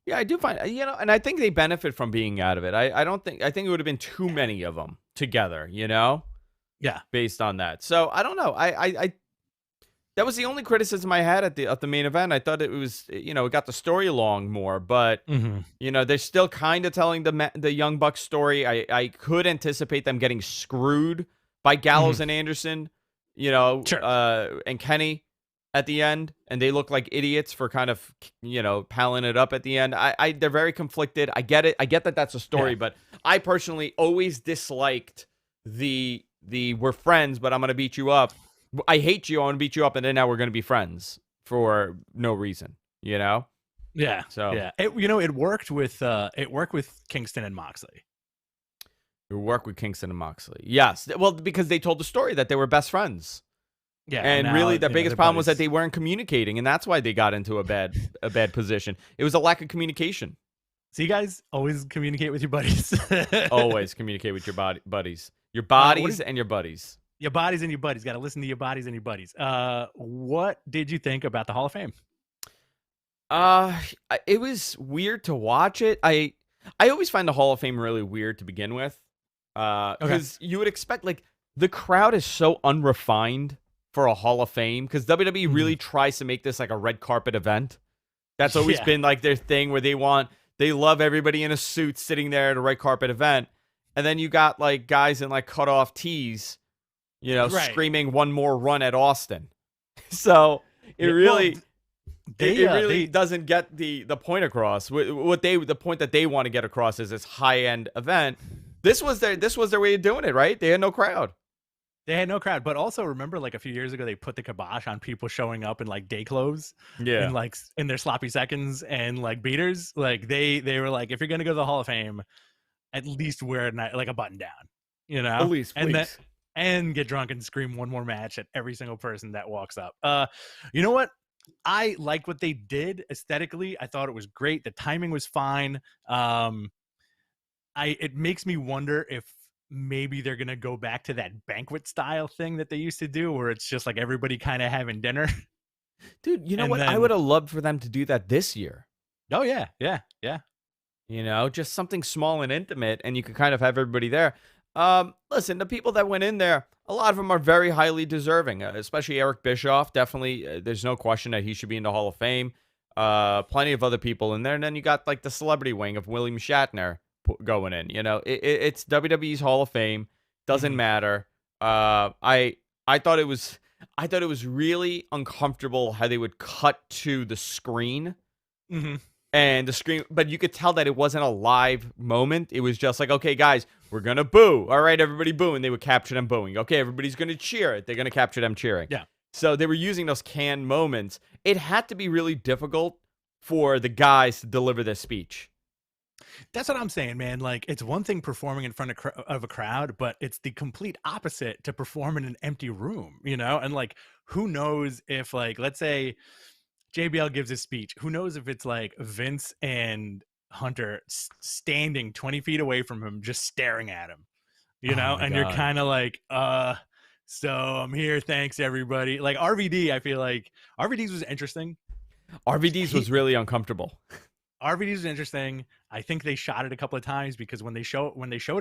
Yeah, I do find, you know, and I think they benefit from being out of it. I think it would have been too many of them together, you know? Yeah. Based on that. So, I don't know. I that was the only criticism I had at the main event. I thought it was, you know, it got the story along more, but, you know, they're still kind of telling the Young Bucks story. I could anticipate them getting screwed by Gallows and Anderson, you know, and Kenny at the end, and they look like idiots for kind of, you know, palling it up at the end. They're very conflicted. I get it. I get that that's a story, but I personally always disliked the we're friends, but I'm going to beat you up I hate you, I want to beat you up, and then now we're going to be friends for no reason, you know? Yeah. So yeah. It worked with Kingston and Moxley. It worked with Kingston and Moxley. Yes. Well, because they told the story that they were best friends. Yeah. And now, really, the biggest problem was buddies. that they weren't communicating, and that's why they got into a bad position. It was a lack of communication. So you guys always communicate with your buddies. Always communicate with your buddies. Your bodies and your buddies. Your bodies and your buddies. Got to listen to your bodies and your buddies. What did you think about the Hall of Fame? It was weird to watch it. I always find the Hall of Fame really weird to begin with. Because you would expect, like, the crowd is so unrefined for a Hall of Fame, because WWE really tries to make this like a red carpet event. That's always been like their thing, where they love everybody in a suit sitting there at a red carpet event. And then you got like guys in like cut off tees, screaming one more run at Austin. So it really doesn't get the point across. The point that they want to get across is this high end event. This was their way of doing it, right? They had no crowd. They had no crowd, but also remember, like, a few years ago, they put the kibosh on people showing up in like day clothes, and like in their sloppy seconds and like beaters. Like they were like, if you're gonna go to the Hall of Fame, at least wear like a button down, At least, please. And get drunk and scream one more match at every single person that walks up. You know what? I like what they did aesthetically. I thought it was great. The timing was fine. It makes me wonder if maybe they're going to go back to that banquet style thing that they used to do, where it's just like everybody kind of having dinner. Dude, you know what? I would have loved for them to do that this year. Oh, yeah. Yeah. Yeah. Just something small and intimate, and you could kind of have everybody there. Listen, the people that went in there, a lot of them are very highly deserving, especially Eric Bischoff. Definitely, there's no question that he should be in the Hall of Fame. Plenty of other people in there. And then you got like the celebrity wing of William Shatner going in. It's WWE's Hall of Fame. Doesn't matter. I thought it was really uncomfortable how they would cut to the screen. And the screen, but you could tell that it wasn't a live moment. It was just like, okay, guys, we're gonna boo. All right, everybody boo, and they would capture them booing. Okay, everybody's gonna cheer. They're gonna capture them cheering. Yeah. So they were using those canned moments. It had to be really difficult for the guys to deliver their speech. That's what I'm saying, man. Like, it's one thing performing in front of a crowd, but it's the complete opposite to perform in an empty room, And like, who knows if, like, let's say JBL gives his speech, who knows if it's like Vince and Hunter standing 20 feet away from him, just staring at him, and you're kind of like, so I'm here. Thanks, everybody. Like RVD, I feel like RVD's was interesting. RVD's was really uncomfortable. RVD's was interesting. I think they shot it a couple of times because when they showed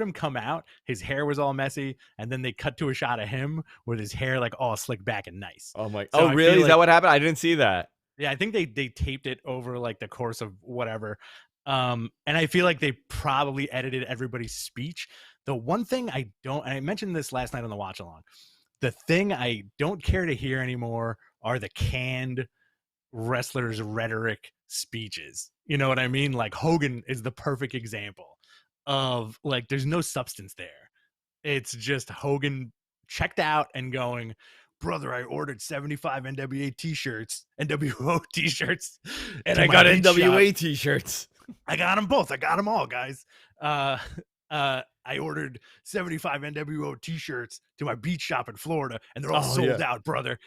him come out, his hair was all messy, and then they cut to a shot of him with his hair like all slicked back and nice. Oh my! So really? Is that what happened? I didn't see that. Yeah, I think they taped it over like the course of whatever. And I feel like they probably edited everybody's speech. The one thing and I mentioned this last night on the watch along, the thing I don't care to hear anymore are the canned wrestlers' rhetoric speeches. You know what I mean? Like Hogan is the perfect example of like, there's no substance there. It's just Hogan checked out and going, brother, I ordered 75 NWO t-shirts, and I got NWA t-shirts. I got them both. I got them all, guys. I ordered 75 NWO t-shirts to my beach shop in Florida, and they're all sold out, brother.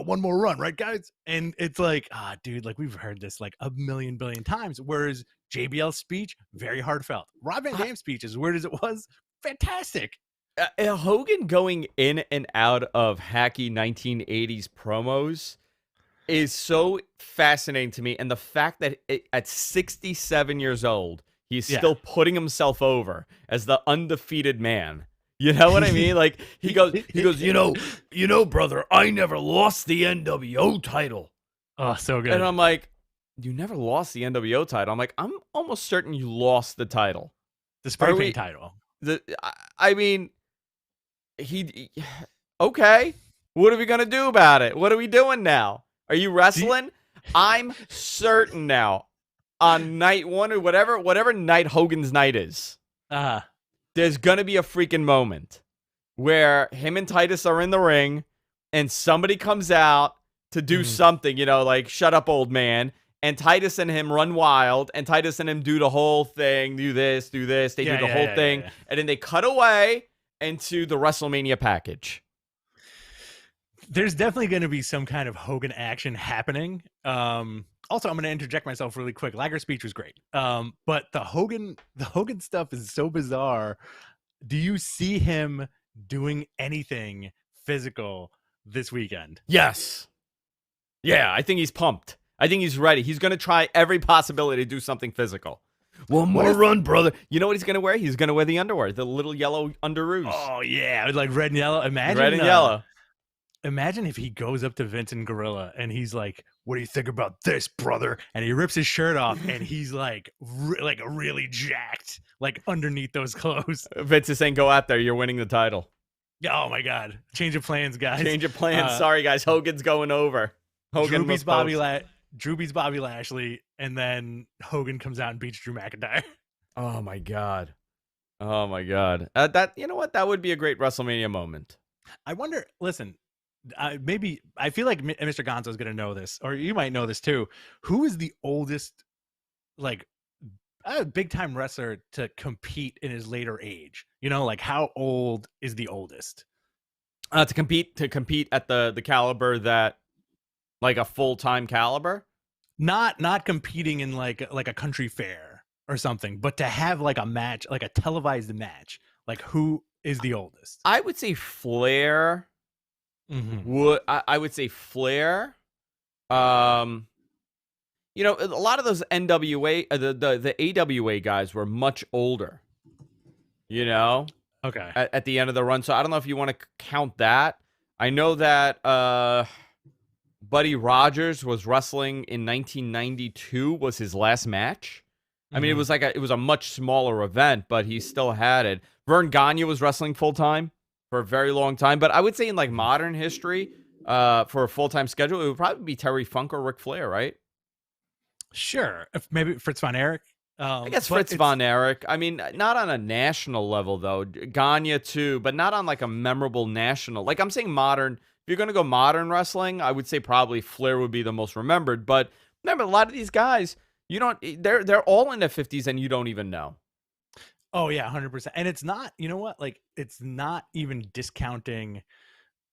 One more run, right, guys? And it's like, dude, like we've heard this like a million billion times. Whereas JBL's speech, very heartfelt. Rob Van Dam's speech, as weird as it was, fantastic. Hogan going in and out of hacky 1980s promos is so fascinating to me. And the fact that at 67 years old, he's still putting himself over as the undefeated man. You know what I mean? Like he goes, you know, brother, I never lost the NWO title. Oh, so good. And I'm like, you never lost the NWO title. I'm like, I'm almost certain you lost the title. The spray paint title. I mean, okay. What are we gonna do about it? What are we doing now? Are you wrestling? I'm certain now on night one or whatever night Hogan's night is. There's gonna be a freaking moment where him and Titus are in the ring. and somebody comes out to do something, like shut up, old man, and Titus and him run wild, and Titus and him do the whole thing, do this, they do the whole thing, and then they cut away into the WrestleMania package. There's definitely going to be some kind of Hogan action happening. Also, I'm going to interject myself really quick. Liger's speech was great. But the Hogan stuff is so bizarre. Do you see him doing anything physical this weekend? Yes. Yeah, I think he's pumped. I think he's ready. He's going to try every possibility to do something physical. One more run, brother. You know what he's going to wear? He's going to wear the underwear, the little yellow underoos. Oh, yeah. Like red and yellow. Imagine red and yellow. Imagine if he goes up to Vince and Gorilla and he's like, "What do you think about this, brother?" And he rips his shirt off and he's like really jacked, like underneath those clothes. Vince is saying, "Go out there. You're winning the title." Oh my God! Change of plans, guys. Change of plans. Sorry, guys. Hogan's going over. Drew beats Bobby Lashley, and then Hogan comes out and beats Drew McIntyre. Oh my God. That you know what? That would be a great WrestleMania moment. I wonder. Listen. Maybe I feel like Mr. Gonzo is going to know this, or you might know this too. Who is the oldest, like, big time wrestler to compete in his later age? Like how old is the oldest? To compete at the caliber that, like a full-time caliber? Not competing in like a country fair or something, but to have like a match, like a televised match. Like who is the oldest? I would say Flair. I would say Flair. A lot of those NWA, the AWA guys were much older. Okay. At the end of the run, so I don't know if you want to count that. I know that Buddy Rogers was wrestling in 1992. Was his last match. I mean, it was a much smaller event, but he still had it. Vern Gagne was wrestling full time for a very long time, but I would say in like modern history, for a full-time schedule, it would probably be Terry Funk or Ric Flair, right? Sure. Maybe Fritz Von Erich. I guess Fritz Von Erich. I mean, not on a national level, though. Gagne, too, but not on like a memorable national. Like I'm saying modern. If you're going to go modern wrestling, I would say probably Flair would be the most remembered. But remember, a lot of these guys, they're all in their 50s and you don't even know. Oh yeah, 100%. And it's not, you know what? Like it's not even discounting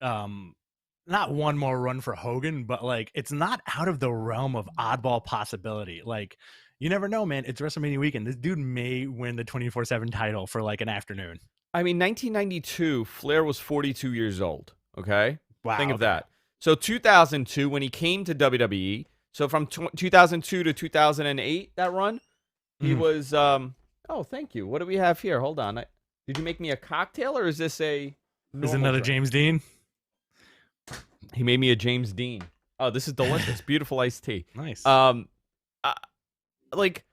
not one more run for Hogan, but like it's not out of the realm of oddball possibility. Like you never know, man. It's WrestleMania weekend. This dude may win the 24/7 title for like an afternoon. I mean, 1992, Flair was 42 years old, okay? Wow. Think of that. So 2002 when he came to WWE, so from 2002 to 2008 that run, he was oh, thank you. What do we have here? Hold on. Did you make me a cocktail or is this a... Is it another James Dean? He made me a James Dean. Oh, this is delicious. Beautiful iced tea. Nice. Like,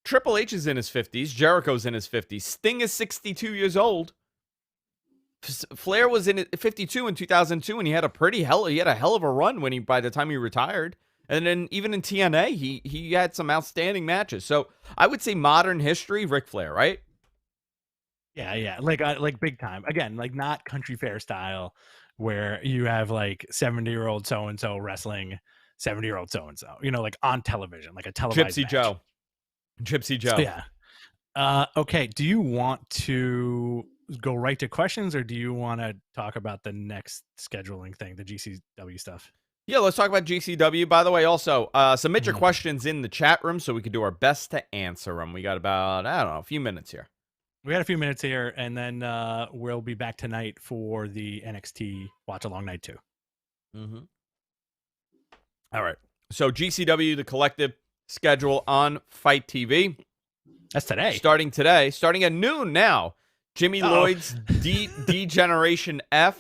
Triple H is in his 50s. Jericho's in his 50s. Sting is 62 years old. Flair was in 52 in 2002, and he had a hell of a run by the time he retired. And then even in TNA, he had some outstanding matches. So I would say modern history, Ric Flair, right? Yeah, like big time. Again, like not country fair style, where you have like 70-year-old so and so wrestling 70-year-old so and so. Like on television, like a televised match. Gypsy Joe. Yeah. Okay. Do you want to go right to questions, or do you want to talk about the next scheduling thing, the GCW stuff? Yeah, let's talk about GCW. By the way, also, submit your questions in the chat room so we can do our best to answer them. We got about, a few minutes here. We got a few minutes here, and then we'll be back tonight for the NXT Watch Along Night 2. All right. So GCW, the collective schedule on Fight TV. That's today. Starting at noon now. Jimmy Lloyd's D-Generation F.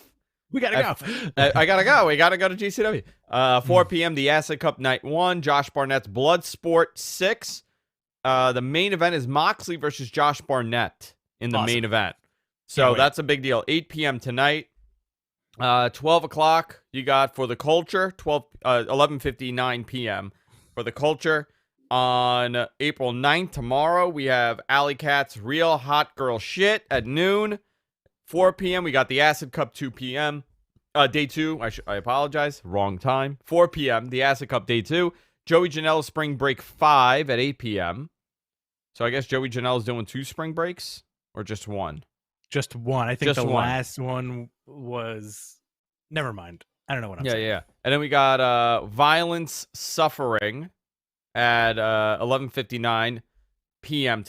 We gotta go. I gotta go. We gotta go to GCW. 4 p.m. the Acid Cup Night 1. Josh Barnett's Bloodsport 6. The main event is Moxley versus Josh Barnett in the main event. So that's a big deal. 8 p.m. tonight. 12 o'clock you got For the Culture. 11:59 p.m. For the Culture. On April 9th, tomorrow, we have Alley Cat's Real Hot Girl Shit at noon. 4 p.m. we got the Acid Cup 2 p.m. Day 2, I apologize. Wrong time. 4 p.m. The Acid Cup Day 2. Joey Janela Spring Break 5 at 8 p.m. So I guess Joey Janela's doing 2 spring breaks or just 1? Just 1. I think just the one. last one was... Never mind. I don't know what I'm saying. Yeah. And then we got Violence Suffering at 11:59 p.m.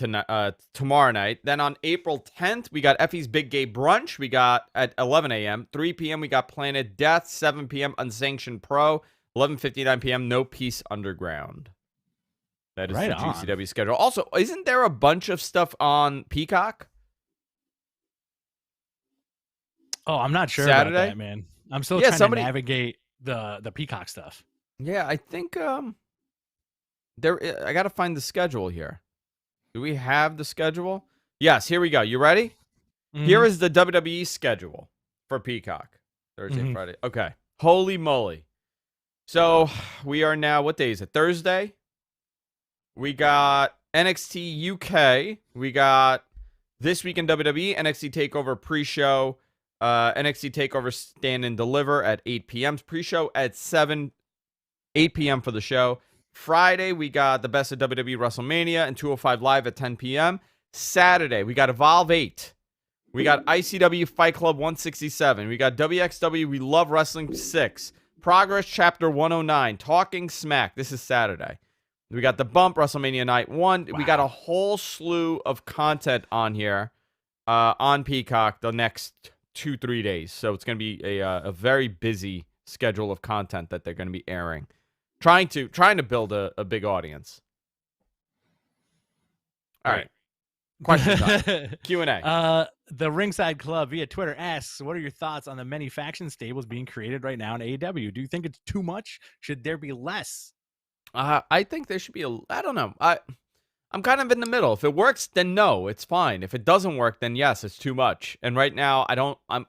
tomorrow night. Then on April 10th, we got Effie's Big Gay Brunch. We got at 11 a.m. 3 p.m. we got Planet Death. 7 p.m. Unsanctioned Pro. 11:59 p.m. No Peace Underground. That is right the on. GCW schedule. Also, isn't there a bunch of stuff on Peacock? Oh, I'm not sure Saturday? about that, man. I'm still trying to navigate the Peacock stuff. Yeah, I think I got to find the schedule here. Do we have the schedule? Yes, here we go. You ready? Mm-hmm. Here is the WWE schedule for Peacock. Thursday, Friday. Okay. Holy moly. So we are now, what day is it? Thursday? We got NXT UK. We got This Week in WWE, NXT TakeOver pre-show, NXT TakeOver Stand and Deliver at 8 p.m. Pre-show at 8 p.m. for the show. Friday, we got the best of WWE WrestleMania and 205 Live at 10 p.m. Saturday, we got Evolve 8. We got ICW Fight Club 167. We got WXW We Love Wrestling 6. Progress Chapter 109. Talking Smack. This is Saturday. We got The Bump, WrestleMania Night 1. Wow. We got a whole slew of content on here on Peacock the next 2-3 days. So it's going to be a very busy schedule of content that they're going to be airing. Trying to build a big audience. All right. Question time. Q&A. The Ringside Club via Twitter asks, what are your thoughts on the many faction stables being created right now in AEW? Do you think it's too much? Should there be less? I think there should be I don't know. I'm kind of in the middle. If it works, then no, it's fine. If it doesn't work, then yes, it's too much. And right now,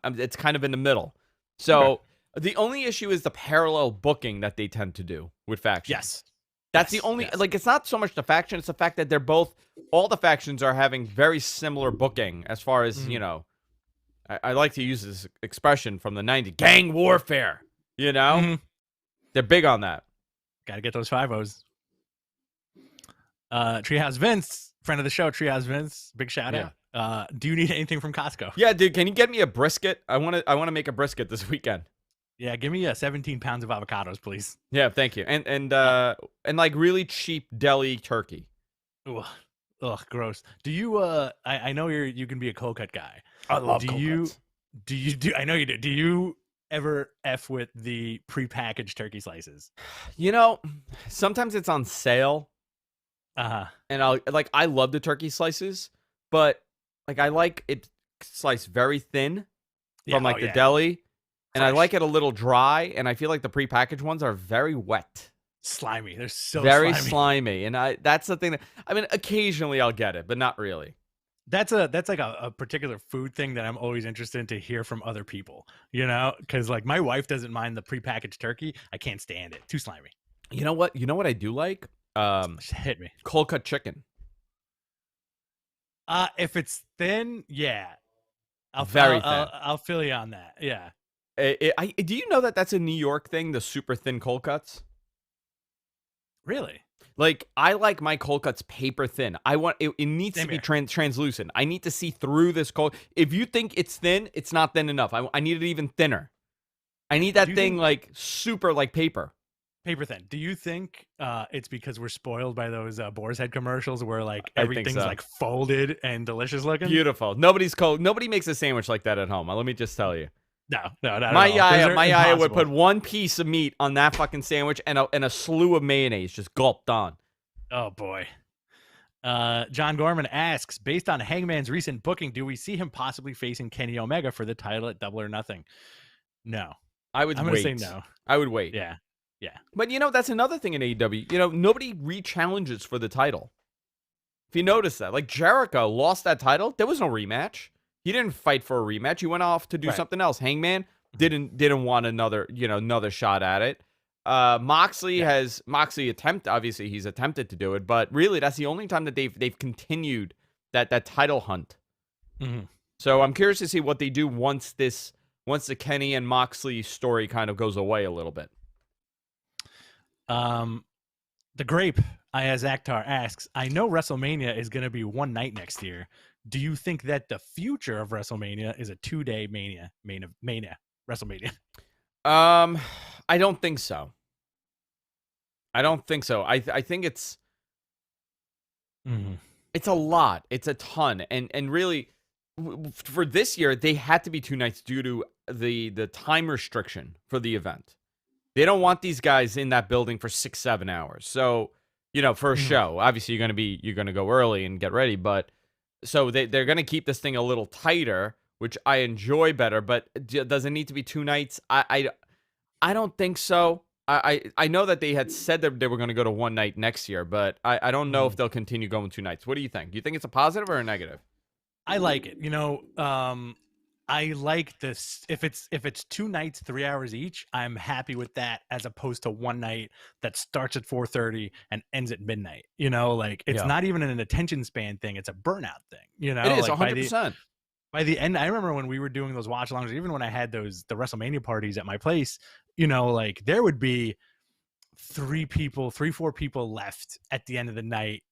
it's kind of in the middle. So okay. The only issue is the parallel booking that they tend to do with factions. Yes. That's the only, like, it's not so much the faction, it's the fact that all the factions are having very similar booking as far as, you know, I like to use this expression from the 90s, gang warfare, you know? Mm-hmm. They're big on that. Got to get those 5-0s. Treehouse Vince, friend of the show, Treehouse Vince, big shout out. Do you need anything from Costco? Yeah, dude, can you get me a brisket? I want to make a brisket this weekend. Yeah, give me 17 pounds of avocados, please. Yeah, thank you. And like really cheap deli turkey. Ugh, gross. Do you I know you can be a cold cut guy. I love cold cuts. I know you do. Do you ever F with the prepackaged turkey slices? You know, sometimes it's on sale. Uh-huh. And I love the turkey slices, but like I like it sliced very thin from the deli. And I like it a little dry, and I feel like the prepackaged ones are very wet. Slimy. They're so very slimy. And that's the thing occasionally I'll get it, but not really. That's like a particular food thing that I'm always interested in to hear from other people, you know? Because like my wife doesn't mind the prepackaged turkey. I can't stand it. Too slimy. You know what? You know what I do like? Hit me. Cold cut chicken. If it's thin, yeah. I'll feel you on that. Yeah. Do you know that that's a New York thing, the super thin cold cuts? Really? Like, I like my cold cuts paper thin. I want it needs to be translucent. I need to see through this cold. If you think it's thin, it's not thin enough. I need it even thinner. I need that thing like super like paper. Paper thin. Do you think it's because we're spoiled by those Boar's Head commercials where like everything's like folded and delicious looking? Beautiful. Nobody makes a sandwich like that at home. Let me just tell you. No. My yaya would put one piece of meat on that fucking sandwich and a slew of mayonnaise just gulped on. Oh boy. John Gorman asks, based on Hangman's recent booking, do we see him possibly facing Kenny Omega for the title at Double or Nothing? No. I'm going to say no. I would wait. Yeah. But that's another thing in AEW. Nobody re-challenges for the title. If you notice that, like Jericho lost that title, there was no rematch. He didn't fight for a rematch. He went off to do something else. Hangman didn't want another shot at it. Moxley obviously he's attempted to do it, but really that's the only time that they've continued that title hunt. Mm-hmm. So I'm curious to see what they do once once the Kenny and Moxley story kind of goes away a little bit. The Grape, Ayaz Akhtar asks, I know WrestleMania is going to be one night next year. Do you think that the future of WrestleMania is a 2-day Mania WrestleMania? I don't think so. I think it's it's a lot. It's a ton. And really, for this year, they had to be 2 nights due to the time restriction for the event. They don't want these guys in that building for 6-7 hours. So, for a show, obviously you're going to go early and get ready, but so they're going to keep this thing a little tighter, which I enjoy better, but does it need to be 2 nights? I don't think so. I know that they had said that they were going to go to 1 night next year, but I don't know if they'll continue going 2 nights. What do you think? Do you think it's a positive or a negative? I like it. I like this. If it's 2 nights, 3 hours each, I'm happy with that, as opposed to 1 night that starts at 4:30 and ends at midnight. It's not even an attention span thing; it's a burnout thing. It is 100%. By the end, I remember when we were doing those watch alongs, even when I had the WrestleMania parties at my place, there would be 4 people left at the end of the night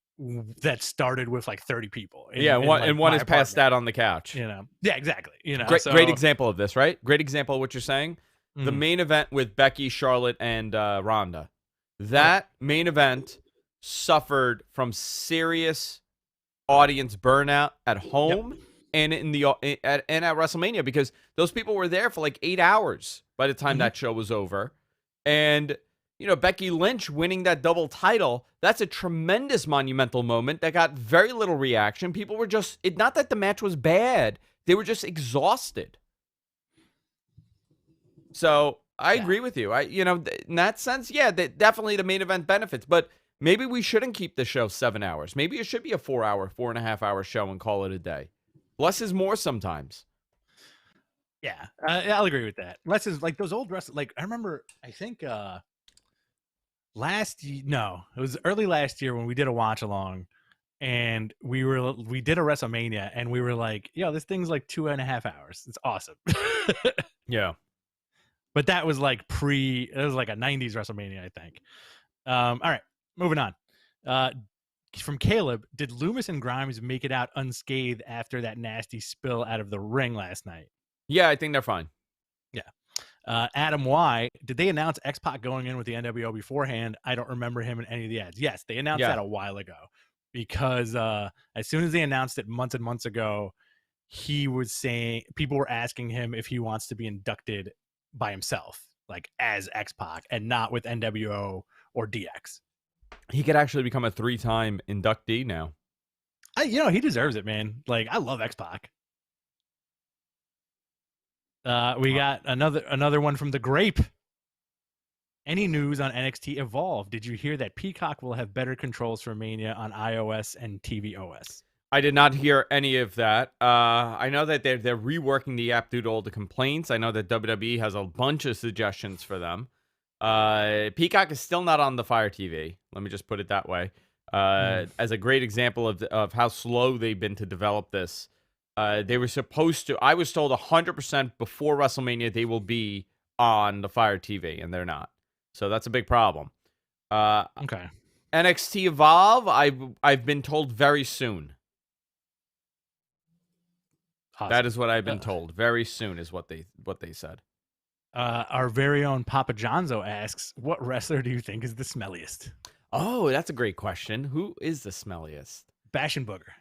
that started with like 30 people. One is passed out on the couch. Yeah, exactly. Great example of this, right? Great example of what you're saying. The main event with Becky, Charlotte, and Ronda. That main event suffered from serious audience burnout at home and at WrestleMania, because those people were there for like 8 hours by the time that show was over. And Becky Lynch winning that double title, that's a tremendous monumental moment that got very little reaction. People were just, not that the match was bad, they were just exhausted. So I agree with you. In that sense, definitely the main event benefits, but maybe we shouldn't keep the show 7 hours. Maybe it should be a 4.5 hour show and call it a day. Less is more sometimes. Yeah, I'll agree with that. Less is like those old wrestlers. Like I remember, I think, it was early last year when we did a watch along, and we did a WrestleMania, and we were like, yo, this thing's like 2.5 hours. It's awesome. Yeah. But that was like it was like a 90s WrestleMania, I think. All right, moving on. From Caleb, did Loomis and Grimes make it out unscathed after that nasty spill out of the ring last night? Yeah, I think they're fine. Yeah. Adam Y, did they announce X-Pac going in with the NWO beforehand? I don't remember him in any of the ads. Yes, they announced that a while ago, because as soon as they announced it months and months ago, he was saying, people were asking him if he wants to be inducted by himself, like as X-Pac, and not with NWO or DX. He could actually become a 3-time inductee now. He deserves it, man. Like, I love X-Pac. We got another one from the Grape. Any news on NXT Evolve? Did you hear that Peacock will have better controls for Mania on iOS and tvOS? I did not hear any of that. I know that they're reworking the app due to all the complaints. I know that WWE has a bunch of suggestions for them. Peacock is still not on the Fire TV. Let me just put it that way. As a great example of how slow they've been to develop this. They were supposed to, I was told 100% before WrestleMania they will be on the Fire TV, and they're not. So that's a big problem. Okay. NXT Evolve, I've been told very soon. Awesome. That is what I've been told. Very soon is what they said. Our very own Papa Johnzo asks, what wrestler do you think is the smelliest? Oh, that's a great question. Who is the smelliest? Bash and Booger.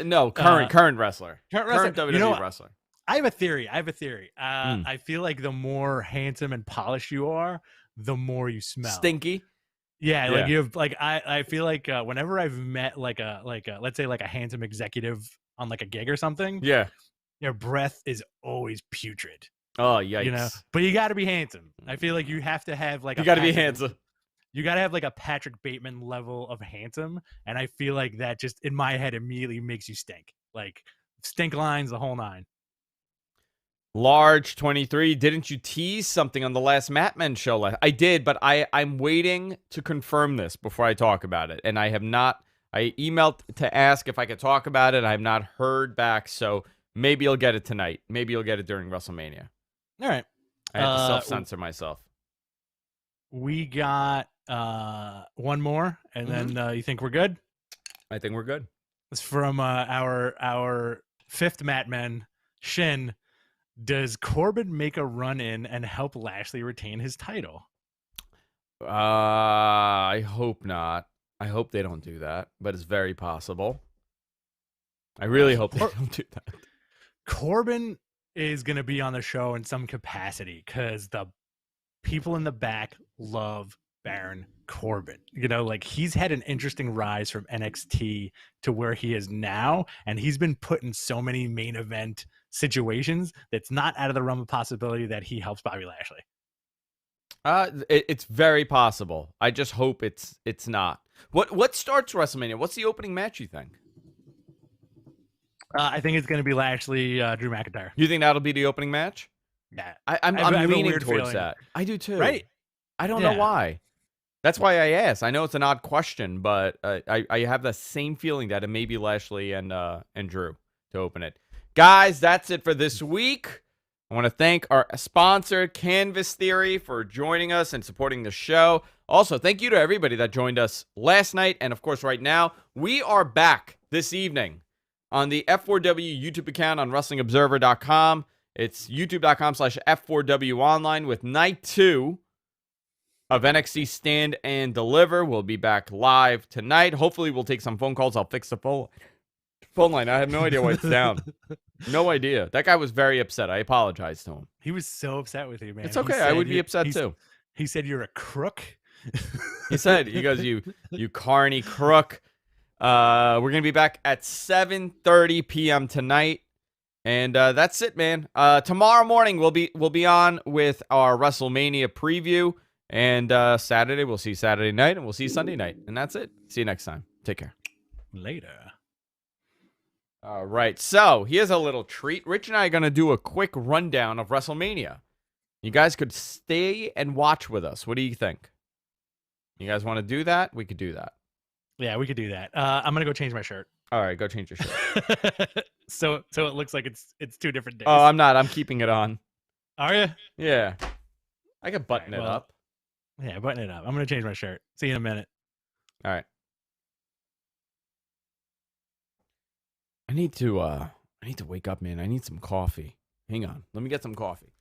No, current wrestler. Current WWE wrestler. I have a theory. I feel like the more handsome and polished you are, the more you smell. Stinky? Yeah, like you have, like, I feel like whenever I've met like a let's say like a handsome executive on like a gig or something, your breath is always putrid. Oh, yikes. But you got to be handsome. I feel like you have to have like you got to be handsome. You got to have like a Patrick Bateman level of handsome, and I feel like that just in my head immediately makes you stink. Like stink lines, the whole nine. Large 23, didn't you tease something on the last Matt Men show? I did, but I'm waiting to confirm this before I talk about it. And I have not, I emailed to ask if I could talk about it. I have not heard back, so maybe you'll get it tonight. Maybe you'll get it during WrestleMania. All right. I had to self-censor myself. We got one more, and then you think we're good? I think we're good. It's from our fifth Matman, Shin. Does Corbin make a run in and help Lashley retain his title? I hope not. I hope they don't do that, but it's very possible. I really hope they don't do that. Corbin is going to be on the show in some capacity because the people in the back love Baron Corbin. You know, like he's had an interesting rise from NXT to where he is now, and he's been put in so many main event situations that's not out of the realm of possibility that he helps Bobby Lashley. It's very possible. I just hope it's not. What starts WrestleMania? What's the opening match, you think? I think it's going to be Lashley, Drew McIntyre. You think that'll be the opening match? Yeah. I'm leaning towards that. I do too. Right? I don't know why. That's why I asked. I know it's an odd question, but I have the same feeling that it may be Lashley and Drew to open it. Guys, that's it for this week. I want to thank our sponsor, Canvas Theory, for joining us and supporting the show. Also, thank you to everybody that joined us last night and, of course, right now. We are back this evening on the F4W YouTube account on WrestlingObserver.com. It's youtube.com/F4W online with night 2 of NXT Stand and Deliver. We'll be back live tonight. Hopefully, we'll take some phone calls. I'll fix the phone line. I have no idea why it's down. No idea. That guy was very upset. I apologize to him. He was so upset with you, man. It's okay. I would be upset too. He said you're a crook. He goes, you carny crook. We're going to be back at 7:30 p.m. tonight. And that's it, man. Tomorrow morning we'll be on with our WrestleMania preview. And Saturday we'll see Saturday night and we'll see Sunday night. And that's it. See you next time. Take care. Later. All right. So here's a little treat. Rich and I are going to do a quick rundown of WrestleMania. You guys could stay and watch with us. What do you think? You guys want to do that? We could do that. Yeah, we could do that. I'm going to go change my shirt. All right, go change your shirt. So it looks like it's 2 different days. Oh, I'm not. I'm keeping it on. Are you? Yeah. I could button it up. Yeah, button it up. I'm going to change my shirt. See you in a minute. All right. I need to wake up, man. I need some coffee. Hang on. Let me get some coffee.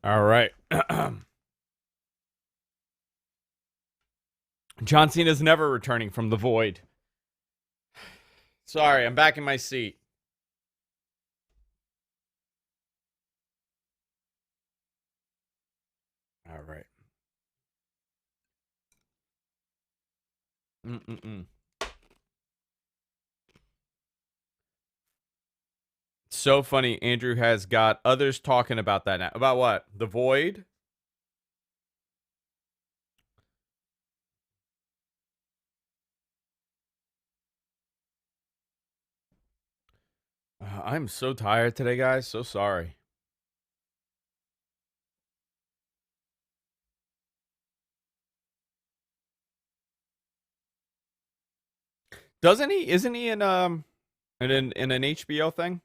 All right. John Cena's never returning from the void. Sorry, I'm back in my seat. All right. So funny. Andrew has got others talking about that now. About what? The void? I'm so tired today, guys. So sorry. Doesn't he? Isn't he in an HBO thing?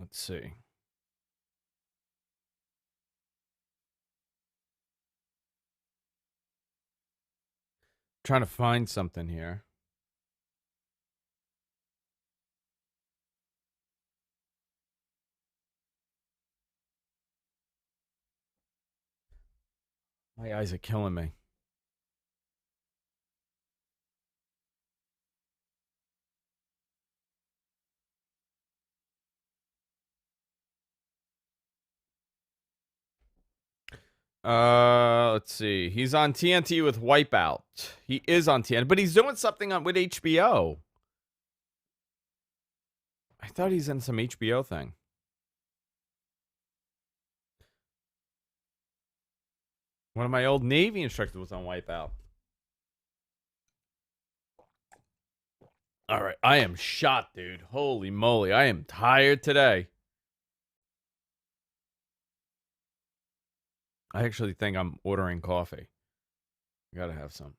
Let's see. Trying to find something here. My eyes are killing me. Let's see. He's on TNT with Wipeout. He is on TNT, but he's doing something with HBO. I thought he's in some HBO thing. One of my old Navy instructors was on Wipeout. All right, I am shot, dude. Holy moly, I am tired today. I actually think I'm ordering coffee. Gotta have some.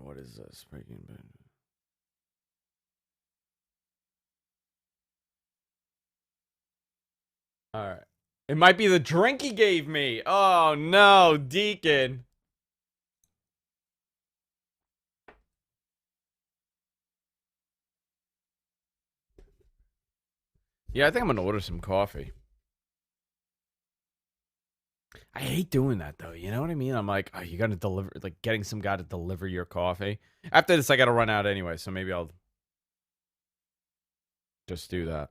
What is this? Breaking Bad. All right. It might be the drink he gave me. Oh no, Deacon. Yeah, I think I'm gonna order some coffee. I hate doing that though. You know what I mean? I'm like, oh, you gotta deliver, like getting some guy to deliver your coffee. After this, I gotta run out anyway, so maybe I'll just do that.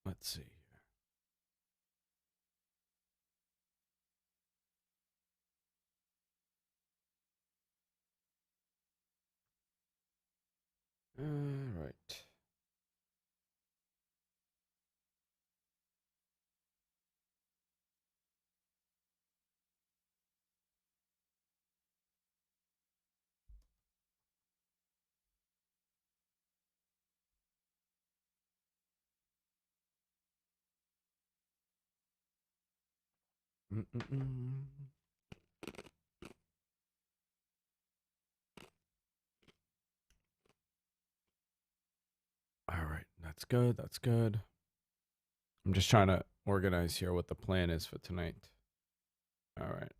Let's see. All right. Mm-mm-mm. All right, that's good. That's good. I'm just trying to organize here what the plan is for tonight. All right,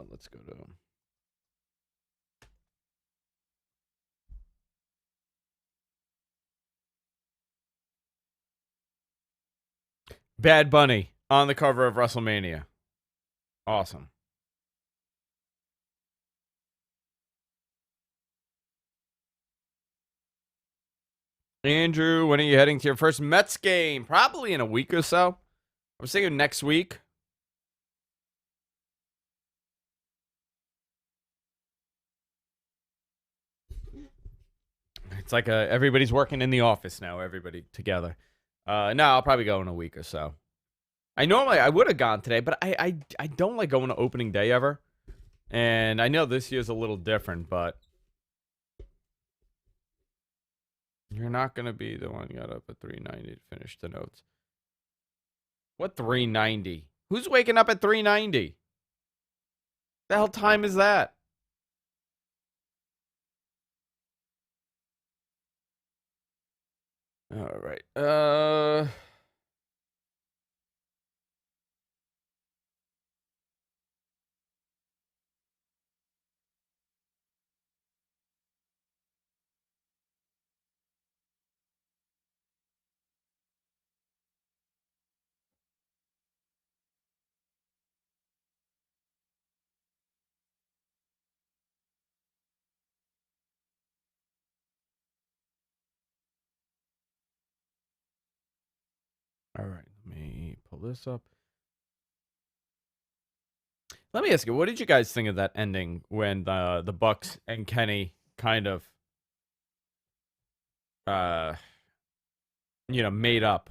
let's go to Bad Bunny on the cover of Wrestlemania. Awesome. Andrew, when are you heading to your first Mets game? Probably in a week or so. I was thinking next week. It's like everybody's working in the office now, everybody together. No, I'll probably go in a week or so. I would have gone today, but I don't like going to opening day ever. And I know this year's a little different, but you're not going to be the one who got up at 3:90 to finish the notes. What 3:90? Who's waking up at 3:90? The hell time is that? All right. All right. Let me pull this up. Let me ask you, what did you guys think of that ending when the Bucks and Kenny kind of, made up?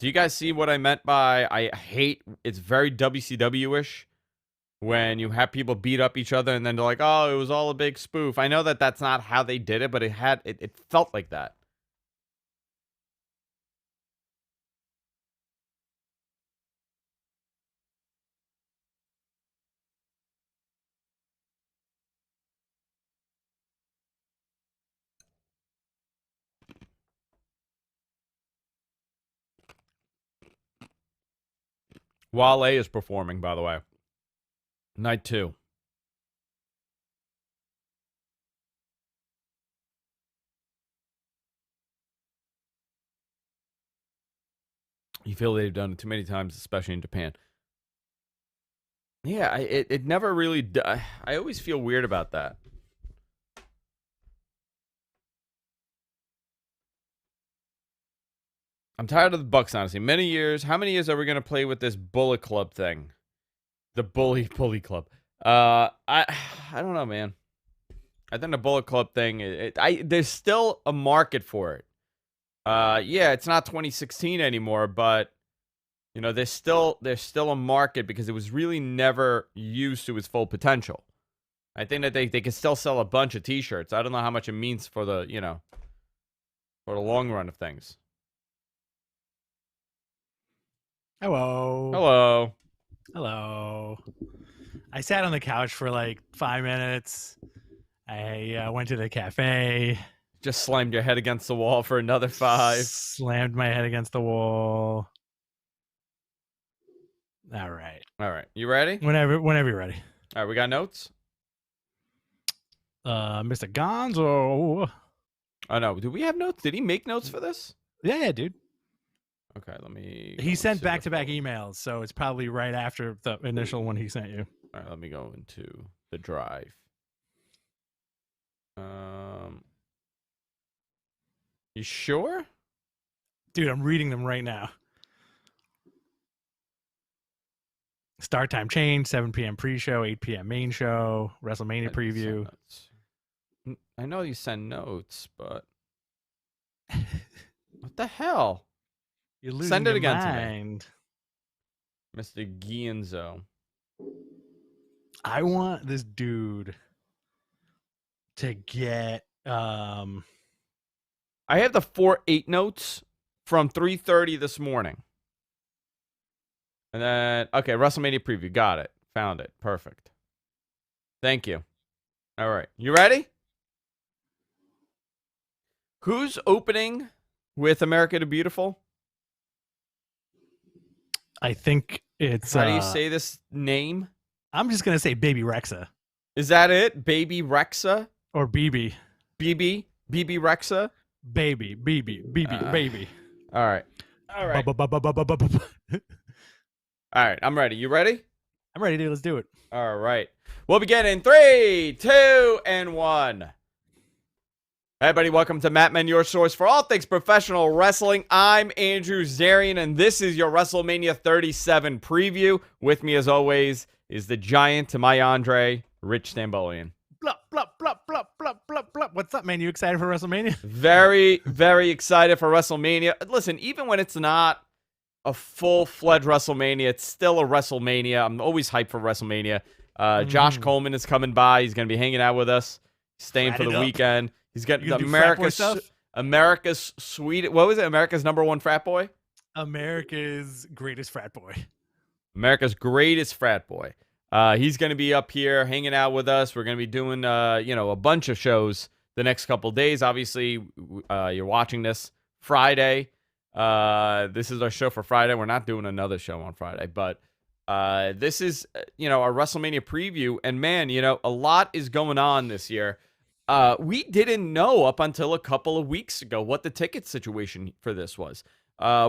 Do you guys see what I meant by it's very WCW-ish when you have people beat up each other and then they're like, oh, it was all a big spoof. I know that that's not how they did it, but it felt like that. Wale is performing, by the way. Night 2. You feel they've done it too many times, especially in Japan. Yeah, it never really... I always feel weird about that. I'm tired of the Bucks, honestly. How many years are we going to play with this Bullet Club thing? The Bully Club. I don't know, man. I think the Bullet Club thing, there's still a market for it. Yeah, it's not 2016 anymore, but there's still a market because it was really never used to its full potential. I think that they can still sell a bunch of T-shirts. I don't know how much it means for the for the long run of things. Hello. I sat on the couch for like 5 minutes. I went to the cafe. Just slammed your head against the wall for another 5. Slammed my head against the wall. All right. You ready? Whenever you're ready. All right, we got notes? Mr. Gonzo. Oh, no. Do we have notes? Did he make notes for this? Yeah, dude. Okay, let me... He sent back-to-back emails, so it's probably right after the initial one he sent you. All right, let me go into the drive. You sure? Dude, I'm reading them right now. Start time change, 7 p.m. pre-show, 8 p.m. main show, WrestleMania preview. I know you send notes, but... What the hell? You're losing Send it again mind. To me. Mr. Gienzo. I want this dude to get... I have the 4-8 notes from 3:30 this morning. And then, okay, WrestleMania preview. Got it. Found it. Perfect. Thank you. All right. You ready? Who's opening with America the Beautiful? I think it's... How do you say this name? I'm just going to say Baby Rexa. Is that it? Baby Rexa? Or BB. BB? BB Rexa? Baby. Baby. All right. All right, I'm ready. You ready? I'm ready, dude. Let's do it. All right. We'll begin in 3, 2, and 1. Hey, everybody. Welcome to Matt Men, your source for all things professional wrestling. I'm Andrew Zarian, and this is your WrestleMania 37 preview. With me, as always, is the giant to my Andre, Rich Stambolian. Blup, blup, blup, blup, blup, blup, blup. What's up, man? You excited for WrestleMania? Very, very excited for WrestleMania. Listen, even when it's not a full-fledged WrestleMania, it's still a WrestleMania. I'm always hyped for WrestleMania. Josh Coleman is coming by. He's going to be hanging out with us, staying for the weekend. He's got America's sweet. What was it? America's #1 frat boy? America's greatest frat boy. America's greatest frat boy. He's going to be up here hanging out with us. We're going to be doing, a bunch of shows the next couple days. Obviously, you're watching this Friday. This is our show for Friday. We're not doing another show on Friday, but this is, our WrestleMania preview. And man, a lot is going on this year. We didn't know up until a couple of weeks ago what the ticket situation for this was.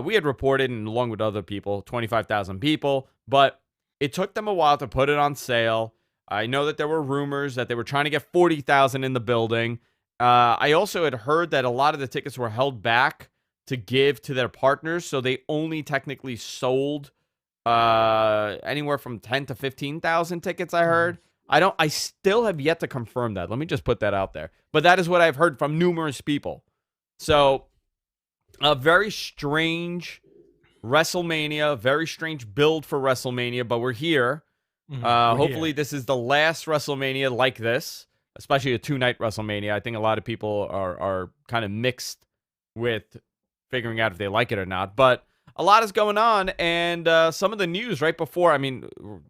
We had reported, and along with other people, 25,000 people, but it took them a while to put it on sale. I know that there were rumors that they were trying to get 40,000 in the building. I also had heard that a lot of the tickets were held back to give to their partners, so they only technically sold anywhere from 10 to 15,000 tickets, I heard. I still have yet to confirm that. Let me just put that out there. But that is what I've heard from numerous people. So, a very strange WrestleMania, very strange build for WrestleMania, but we're here. Hopefully this is the last WrestleMania like this, especially a 2-night WrestleMania. I think a lot of people are kind of mixed with figuring out if they like it or not. But a lot is going on, and some of the news right before,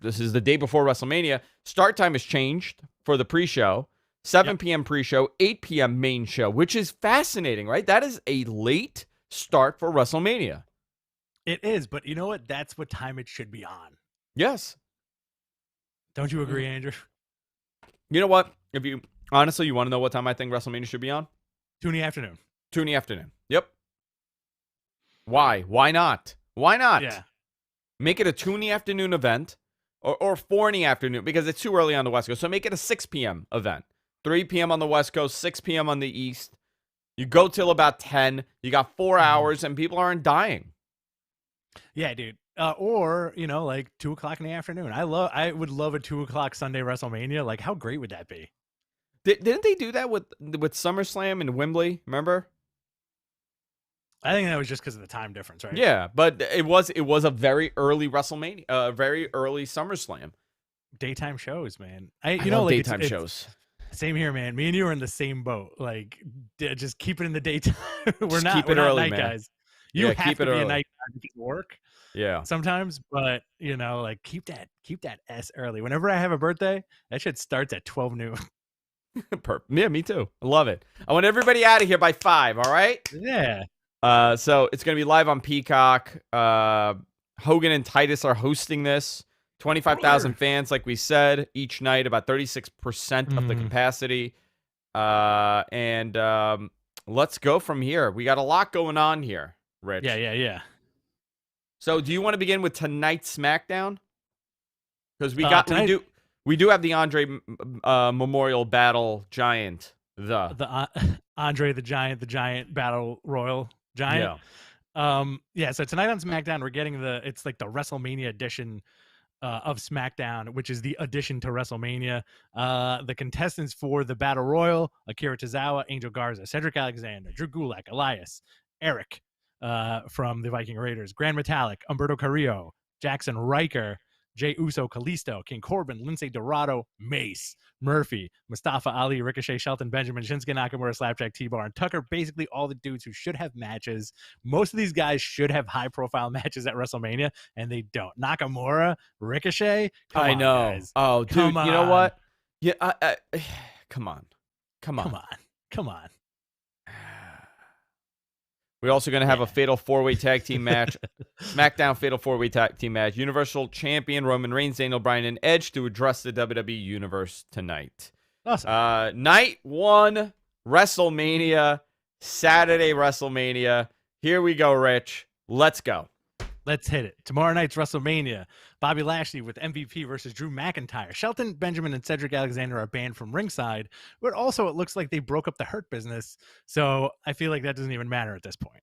this is the day before WrestleMania. Start time has changed for the pre-show. 7 p.m. pre-show, 8 p.m. main show, which is fascinating, right? That is a late start for WrestleMania. It is, but you know what? That's what time it should be on. Yes. Don't you agree, Andrew? You know what? If you honestly, you want to know what time I think WrestleMania should be on? 2 in the afternoon. 2 in the afternoon. Yep. Why? Why not? Why not? Yeah. Make it a 2 in the afternoon event or 4 in the afternoon because it's too early on the West Coast. So make it a 6 p.m. event. 3 p.m. on the West Coast, 6 p.m. on the East. You go till about 10. You got 4 hours, and people aren't dying. Yeah, dude. Or, like 2 o'clock in the afternoon. I would love a 2 o'clock Sunday WrestleMania. Like, how great would that be? Didn't they do that with SummerSlam and Wembley? Remember? I think that was just because of the time difference, right? Yeah, but it was a very early WrestleMania, very early SummerSlam. Daytime shows, man. I love daytime shows. Same here, man. Me and you are in the same boat. Like, just keep it in the daytime. we're not early, night man. Guys. You have keep to it be early. a night guy because of work. Yeah. Sometimes, but like keep that S early. Whenever I have a birthday, that shit starts at 12 noon. Yeah, me too. I love it. I want everybody out of here by 5. All right. Yeah. So it's gonna be live on Peacock. Hogan and Titus are hosting this. 25,000 fans, like we said, each night, about 36% of the capacity. And let's go from here. We got a lot going on here, Rich. Yeah. So do you want to begin with tonight's SmackDown? Because we do have the Andre Memorial Battle Giant. The Andre the Giant Battle Royal Giant. Yeah. So tonight on SmackDown, we're getting it's like the WrestleMania edition of SmackDown, which is the addition to WrestleMania. The contestants for the Battle Royal: Akira Tozawa, Angel Garza, Cedric Alexander, Drew Gulak, Elias, Eric from the Viking Raiders, Grand Metalik, Humberto Carrillo, Jackson Riker, Jey Uso, Kalisto, King Corbin, Lindsay Dorado, Mace, Murphy, Mustafa Ali, Ricochet, Shelton Benjamin, Shinsuke Nakamura, Slapjack, T-Bar, and Tucker. Basically all the dudes who should have matches. Most of these guys should have high-profile matches at WrestleMania, and they don't. Nakamura, Ricochet, I know. Guys. Oh, dude, you know what? Yeah, come on. We're also going to have a fatal 4-way tag team match. SmackDown fatal 4-way tag team match. Universal Champion Roman Reigns, Daniel Bryan, and Edge to address the WWE Universe tonight. Awesome. Night 1, WrestleMania. Saturday WrestleMania. Here we go, Rich. Let's go. Let's hit it. Tomorrow night's WrestleMania. Bobby Lashley with MVP versus Drew McIntyre. Shelton Benjamin and Cedric Alexander are banned from ringside, but also it looks like they broke up the Hurt Business. So I feel like that doesn't even matter at this point.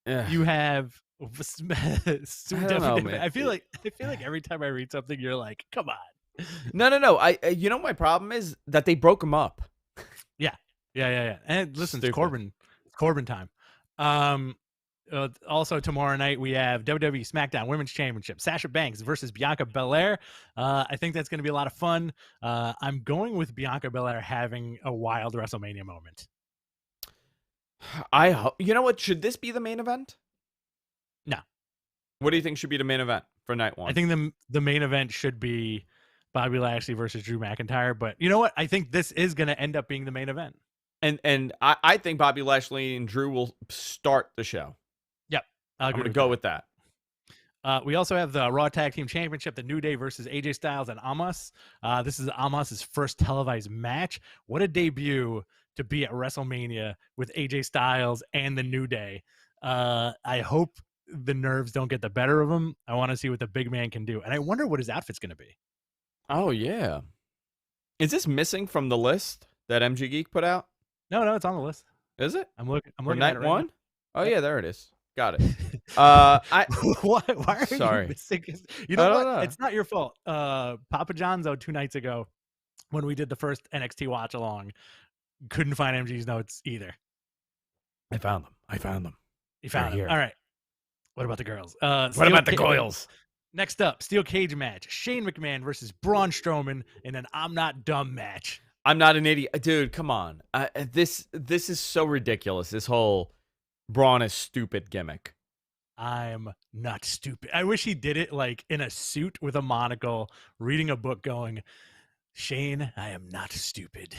You have I feel like every time I read something, you're like, come on. No. You know my problem is that they broke them up. Yeah. And listen, it's Corbin time. Also tomorrow night we have WWE SmackDown Women's Championship. Sasha Banks versus Bianca Belair. I think that's going to be a lot of fun. I'm going with Bianca Belair having a wild WrestleMania moment. You know what? Should this be the main event? No. What do you think should be the main event for night 1? I think the main event should be Bobby Lashley versus Drew McIntyre. But you know what? I think this is going to end up being the main event. And I think Bobby Lashley and Drew will start the show. Yep. I'm going to go with that. We also have the Raw Tag Team Championship, the New Day versus AJ Styles and Omos. This is Omos' first televised match. What a debut to be at WrestleMania with AJ Styles and the New Day. I hope the nerves don't get the better of him. I want to see what the big man can do. And I wonder what his outfit's going to be. Oh, yeah. Is this missing from the list that MG Geek put out? No, it's on the list. Is it? I'm looking For at night it right one? now. Oh, yeah, there it is. Got it. Why are sorry. you missing? You know what? It's not your fault. Papa John's 2 nights ago, when we did the first NXT watch along, couldn't find MG's notes either. I found them. You found them. Here. All right. What about the girls? What about the coils? Next up, steel cage match: Shane McMahon versus Braun Strowman in an I'm not dumb match. I'm not an idiot, dude. Come on. This is so ridiculous. This whole Braun is stupid gimmick. I'm not stupid. I wish he did it like in a suit with a monocle, reading a book, going, Shane, I am not stupid.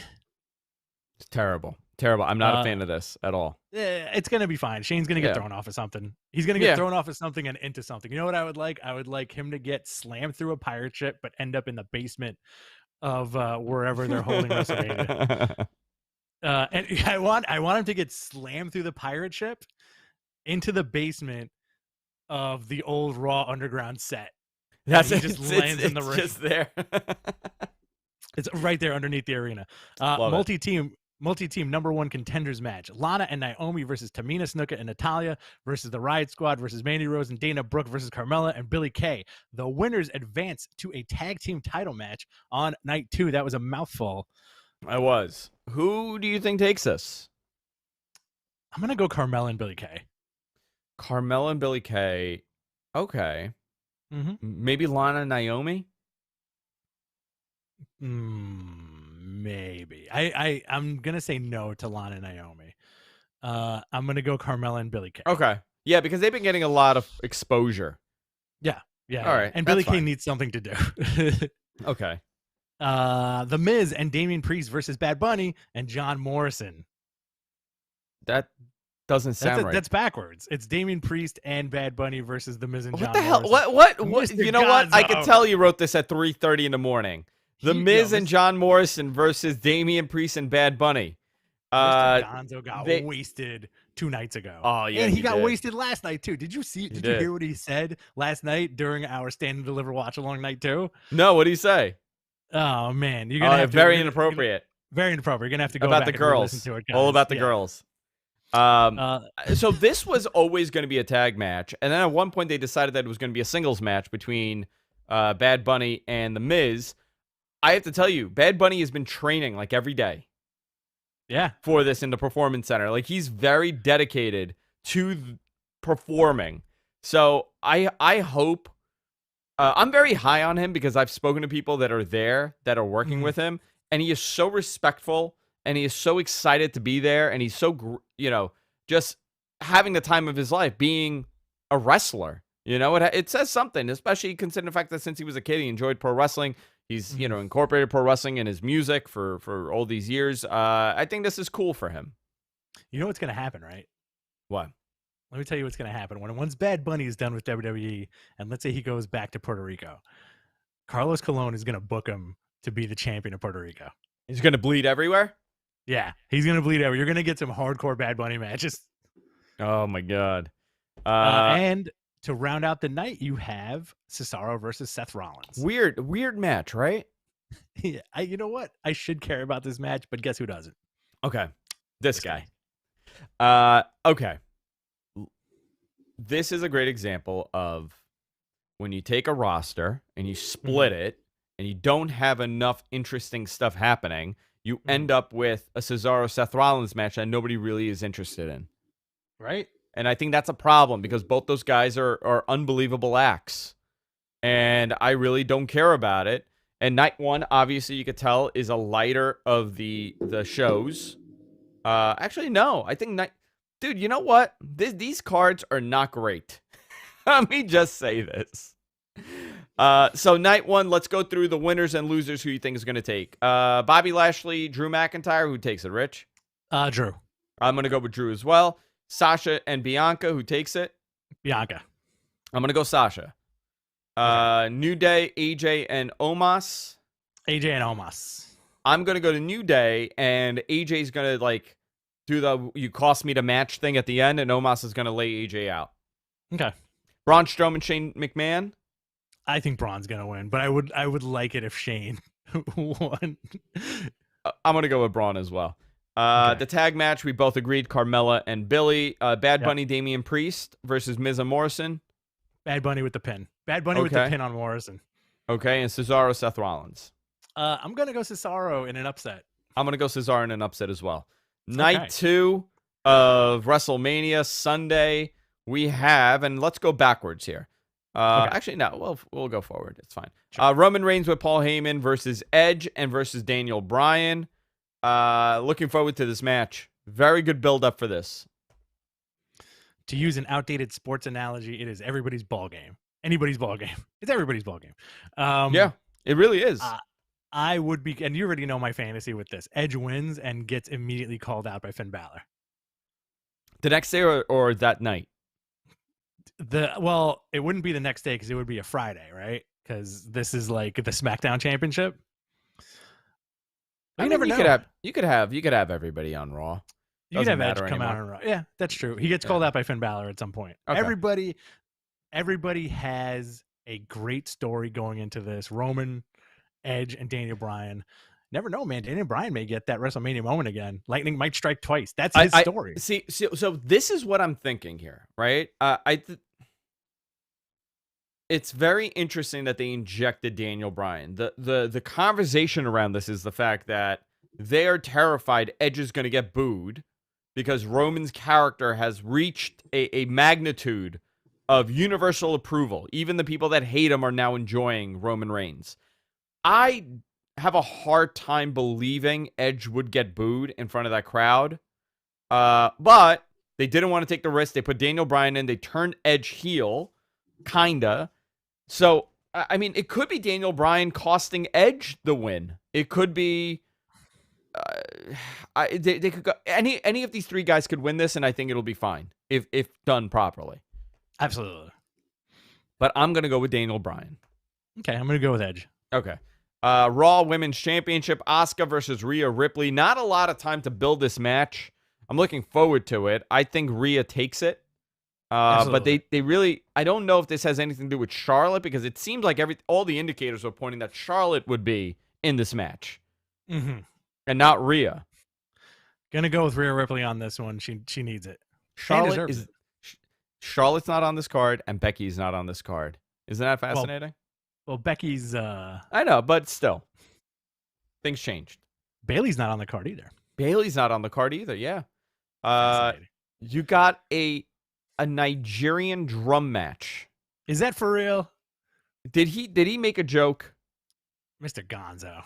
It's terrible. I'm not a fan of this at all. It's going to be fine. Shane's going to get thrown off of something. He's going to get thrown off of something and into something. You know what I would like? I would like him to get slammed through a pirate ship, but end up in the basement of wherever they're holding WrestleMania. And I want him to get slammed through the pirate ship into the basement of the old Raw Underground set. That's it. Just lands in the ring. Just there. It's right there underneath the arena. Multi-team number one contenders match: Lana and Naomi versus Tamina Snuka and Natalya versus the Riot Squad versus Mandy Rose and Dana Brooke versus Carmella and Billie Kay. The winners advance to a tag team title match on night 2. That was a mouthful. I was. Who do you think takes this? I'm gonna go Carmella and Billie Kay. Carmella and Billie Kay. Okay. Mm-hmm. Maybe Lana and Naomi. Maybe. I'm gonna say no to Lana and Naomi. I'm gonna go Carmella and Billie Kay. Okay. Yeah, because they've been getting a lot of exposure. Yeah. All right. And Billie Kay needs something to do. Okay. The Miz and Damian Priest versus Bad Bunny and John Morrison. That doesn't sound right. That's backwards. It's Damian Priest and Bad Bunny versus The Miz and John Morrison. What the hell? What? You know what? I could tell you wrote this at 3:30 in the morning. The Miz and John Morrison versus Damian Priest and Bad Bunny. Mr. Gonzo got wasted 2 nights ago. Oh, yeah. And he got wasted last night, too. Did you hear what he said last night during our Stand and Deliver watch along night 2? No, what did he say? Oh, man. You're gonna have to, very inappropriate. Very inappropriate. You're going to have to go about back the girls. And listen to it, guys. All about the girls. So this was always going to be a tag match. And then at one point they decided that it was going to be a singles match between Bad Bunny and The Miz. I have to tell you, Bad Bunny has been training like every day. Yeah. For this in the Performance Center. Like he's very dedicated to performing. So I hope I'm very high on him because I've spoken to people that are there that are working with him, and he is so respectful and he is so excited to be there, and he's so just having the time of his life being a wrestler. You know, it says something, especially considering the fact that since he was a kid he enjoyed pro wrestling. He's, incorporated pro wrestling in his music for all these years. I think this is cool for him. You know what's going to happen, right? What? Let me tell you what's going to happen. Once Bad Bunny is done with WWE, and let's say he goes back to Puerto Rico, Carlos Colon is going to book him to be the champion of Puerto Rico. He's going to bleed everywhere? Yeah, he's going to bleed everywhere. You're going to get some hardcore Bad Bunny matches. Oh, my God. And to round out the night, you have Cesaro versus Seth Rollins. Weird match, right? Yeah, you know what? I should care about this match, but guess who doesn't? Okay. This guy. Okay. This is a great example of when you take a roster and you split it and you don't have enough interesting stuff happening, you end up with a Cesaro-Seth Rollins match that nobody really is interested in. Right? And I think that's a problem because both those guys are unbelievable acts. And I really don't care about it. And night 1, obviously, you could tell, is a lighter of the shows. Actually, no. I think Dude, you know what? These cards are not great. Let me just say this. So night one, let's go through the winners and losers who you think is going to take. Bobby Lashley, Drew McIntyre, who takes it, Rich? Drew. I'm going to go with Drew as well. Sasha and Bianca, who takes it? Bianca. I'm going to go Sasha. Okay. New Day, AJ and Omos. AJ and Omos. I'm going to go to New Day, and AJ's going to, do the you cost me to match thing at the end, and Omos is going to lay AJ out. Okay. Braun Strowman, Shane McMahon. I think Braun's going to win, but I would like it if Shane won. I'm going to go with Braun as well. The tag match, we both agreed, Carmella and Billy. Bad Bunny, Damian Priest versus Miz and Morrison. Bad Bunny with the pin. Bad Bunny with the pin on Morrison. Okay, and Cesaro, Seth Rollins. I'm going to go Cesaro in an upset. I'm going to go Cesaro in an upset as well. Night 2 of WrestleMania, Sunday, we have, and let's go backwards here. Actually, no, we'll go forward. It's fine. Sure. Roman Reigns with Paul Heyman versus Edge and versus Daniel Bryan. Looking forward to this match. Very good build-up for this. To use an outdated sports analogy, it is everybody's ball game. Anybody's ball game. It's everybody's ball game. Yeah, it really is. I would be, and you already know my fantasy with this. Edge wins and gets immediately called out by Finn Balor. The next day or that night? Well, it wouldn't be the next day because it would be a Friday, right? Because this is like the SmackDown Championship. You never know. You could have everybody on Raw. You could have Edge come out on Raw. Yeah, that's true. He gets called out by Finn Balor at some point. Okay. Everybody has a great story going into this. Roman, Edge, and Daniel Bryan. Never know, man. Daniel Bryan may get that WrestleMania moment again. Lightning might strike twice. That's his story. See, so this is what I'm thinking here, right? It's very interesting that they injected Daniel Bryan. The conversation around this is the fact that they are terrified Edge is going to get booed because Roman's character has reached a magnitude of universal approval. Even the people that hate him are now enjoying Roman Reigns. I have a hard time believing Edge would get booed in front of that crowd. But they didn't want to take the risk. They put Daniel Bryan in. They turned Edge heel, kinda. So, I mean, it could be Daniel Bryan costing Edge the win. It could be... they could go... Any of these three guys could win this, and I think it'll be fine if done properly. Absolutely. But I'm going to go with Daniel Bryan. Okay, I'm going to go with Edge. Okay. Raw Women's Championship, Asuka versus Rhea Ripley. Not a lot of time to build this match. I'm looking forward to it. I think Rhea takes it. But they really, I don't know if this has anything to do with Charlotte because it seems like all the indicators are pointing that Charlotte would be in this match. Mm-hmm. And not Rhea. Gonna go with Rhea Ripley on this one. She needs it. Charlotte's not on this card and Becky's not on this card. Isn't that fascinating? Well, Becky's I know, but still. Things changed. Bayley's not on the card either. Yeah. You got a Nigerian drum match. Is that for real? Did he make a joke? Mr. Gonzo.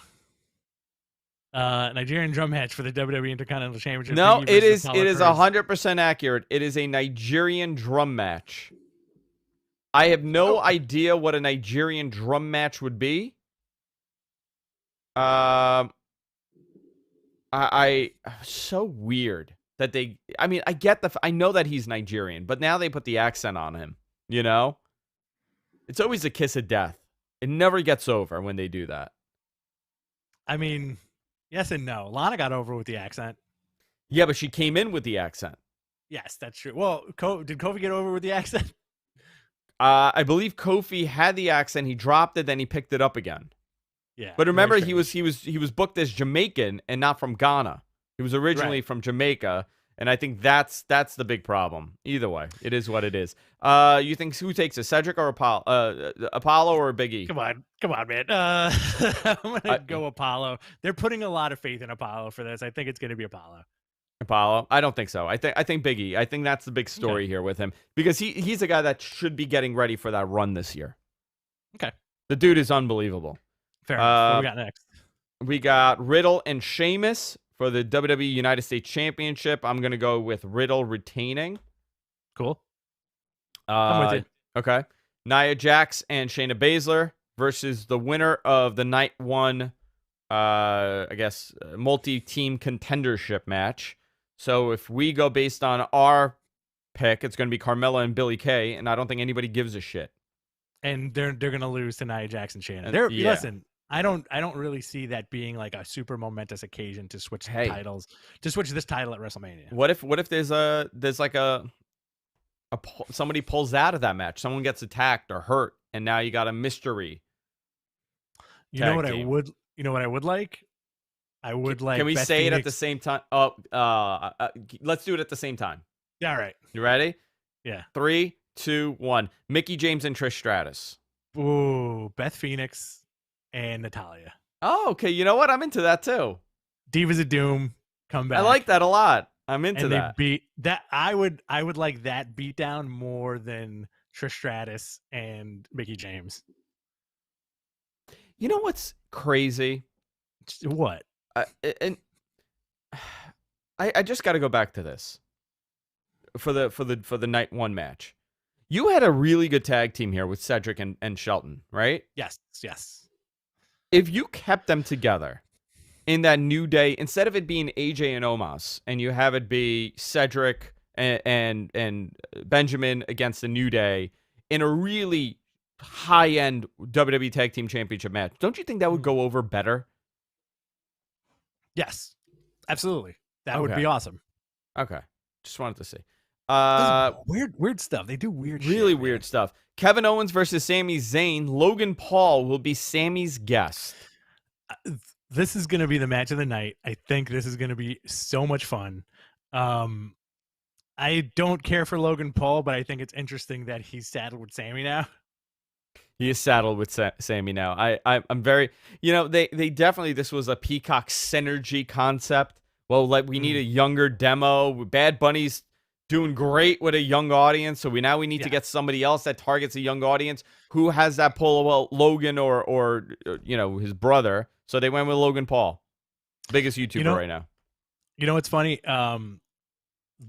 Nigerian drum match for the WWE Intercontinental Championship. No, it is 100% accurate. It is a Nigerian drum match. I have no idea what a Nigerian drum match would be. I so weird that they, I mean, I know that he's Nigerian, but now they put the accent on him, you know? It's always a kiss of death. It never gets over when they do that. I mean, yes and no. Lana got over with the accent. Yeah, but she came in with the accent. Yes, that's true. Well, did Kofi get over with the accent? I believe Kofi had the accent. He dropped it, then he picked it up again. Yeah. But remember, he was booked as Jamaican and not from Ghana. He was originally from Jamaica, and I think that's the big problem. Either way, it is what it is. You think who takes it, Cedric or Apollo or Big E? Come on, man. I'm gonna go Apollo. They're putting a lot of faith in Apollo for this. I think it's gonna be Apollo. I don't think so. I think Big E. I think that's the big story here with him because he's a guy that should be getting ready for that run this year. Okay. The dude is unbelievable. Fair enough. What we got next? We got Riddle and Sheamus for the WWE United States Championship. I'm going to go with Riddle retaining. Cool. I'm with you. Okay. Nia Jax and Shayna Baszler versus the winner of the night one, multi-team contendership match. So if we go based on our pick, it's going to be Carmella and Billie Kay, and I don't think anybody gives a shit. And they're going to lose to Nia Jax and Shayna. Listen, I don't really see that being like a super momentous occasion to switch titles, to switch this title at WrestleMania. What if there's somebody pulls out of that match, someone gets attacked or hurt, and now you got a mystery. You know what I would like? I would like. Can we Beth say Phoenix. it at the same time? Let's do it at the same time. All right. You ready? Yeah. 3, 2, 1. Mickey James and Trish Stratus. Ooh, Beth Phoenix and Natalya. Oh, okay. You know what? I'm into that too. Divas of Doom come back. I like that a lot. I'm into and that. They beat that. I would like that beatdown more than Trish Stratus and Mickey James. You know what's crazy? What? I just got to go back to this for the night one match. You had a really good tag team here with Cedric and Shelton, right? Yes. If you kept them together in that New Day, instead of it being AJ and Omos, and you have it be Cedric and Benjamin against the New Day in a really high-end WWE Tag Team Championship match, don't you think that would go over better? Yes, absolutely. That would be awesome. Okay. Just wanted to see. Weird stuff. They do weird shit. Really weird stuff. Kevin Owens versus Sami Zayn. Logan Paul will be Sami's guest. This is going to be the match of the night. I think this is going to be so much fun. I don't care for Logan Paul, but I think it's interesting that he's saddled with Sami now. He is saddled with Sami now. I'm very, they definitely, this was a Peacock synergy concept. Well, we need a younger demo. Bad Bunny's doing great with a young audience, so we need to get somebody else that targets a young audience who has that pull. Well, Logan or his brother. So they went with Logan Paul, biggest YouTuber right now. You know what's funny?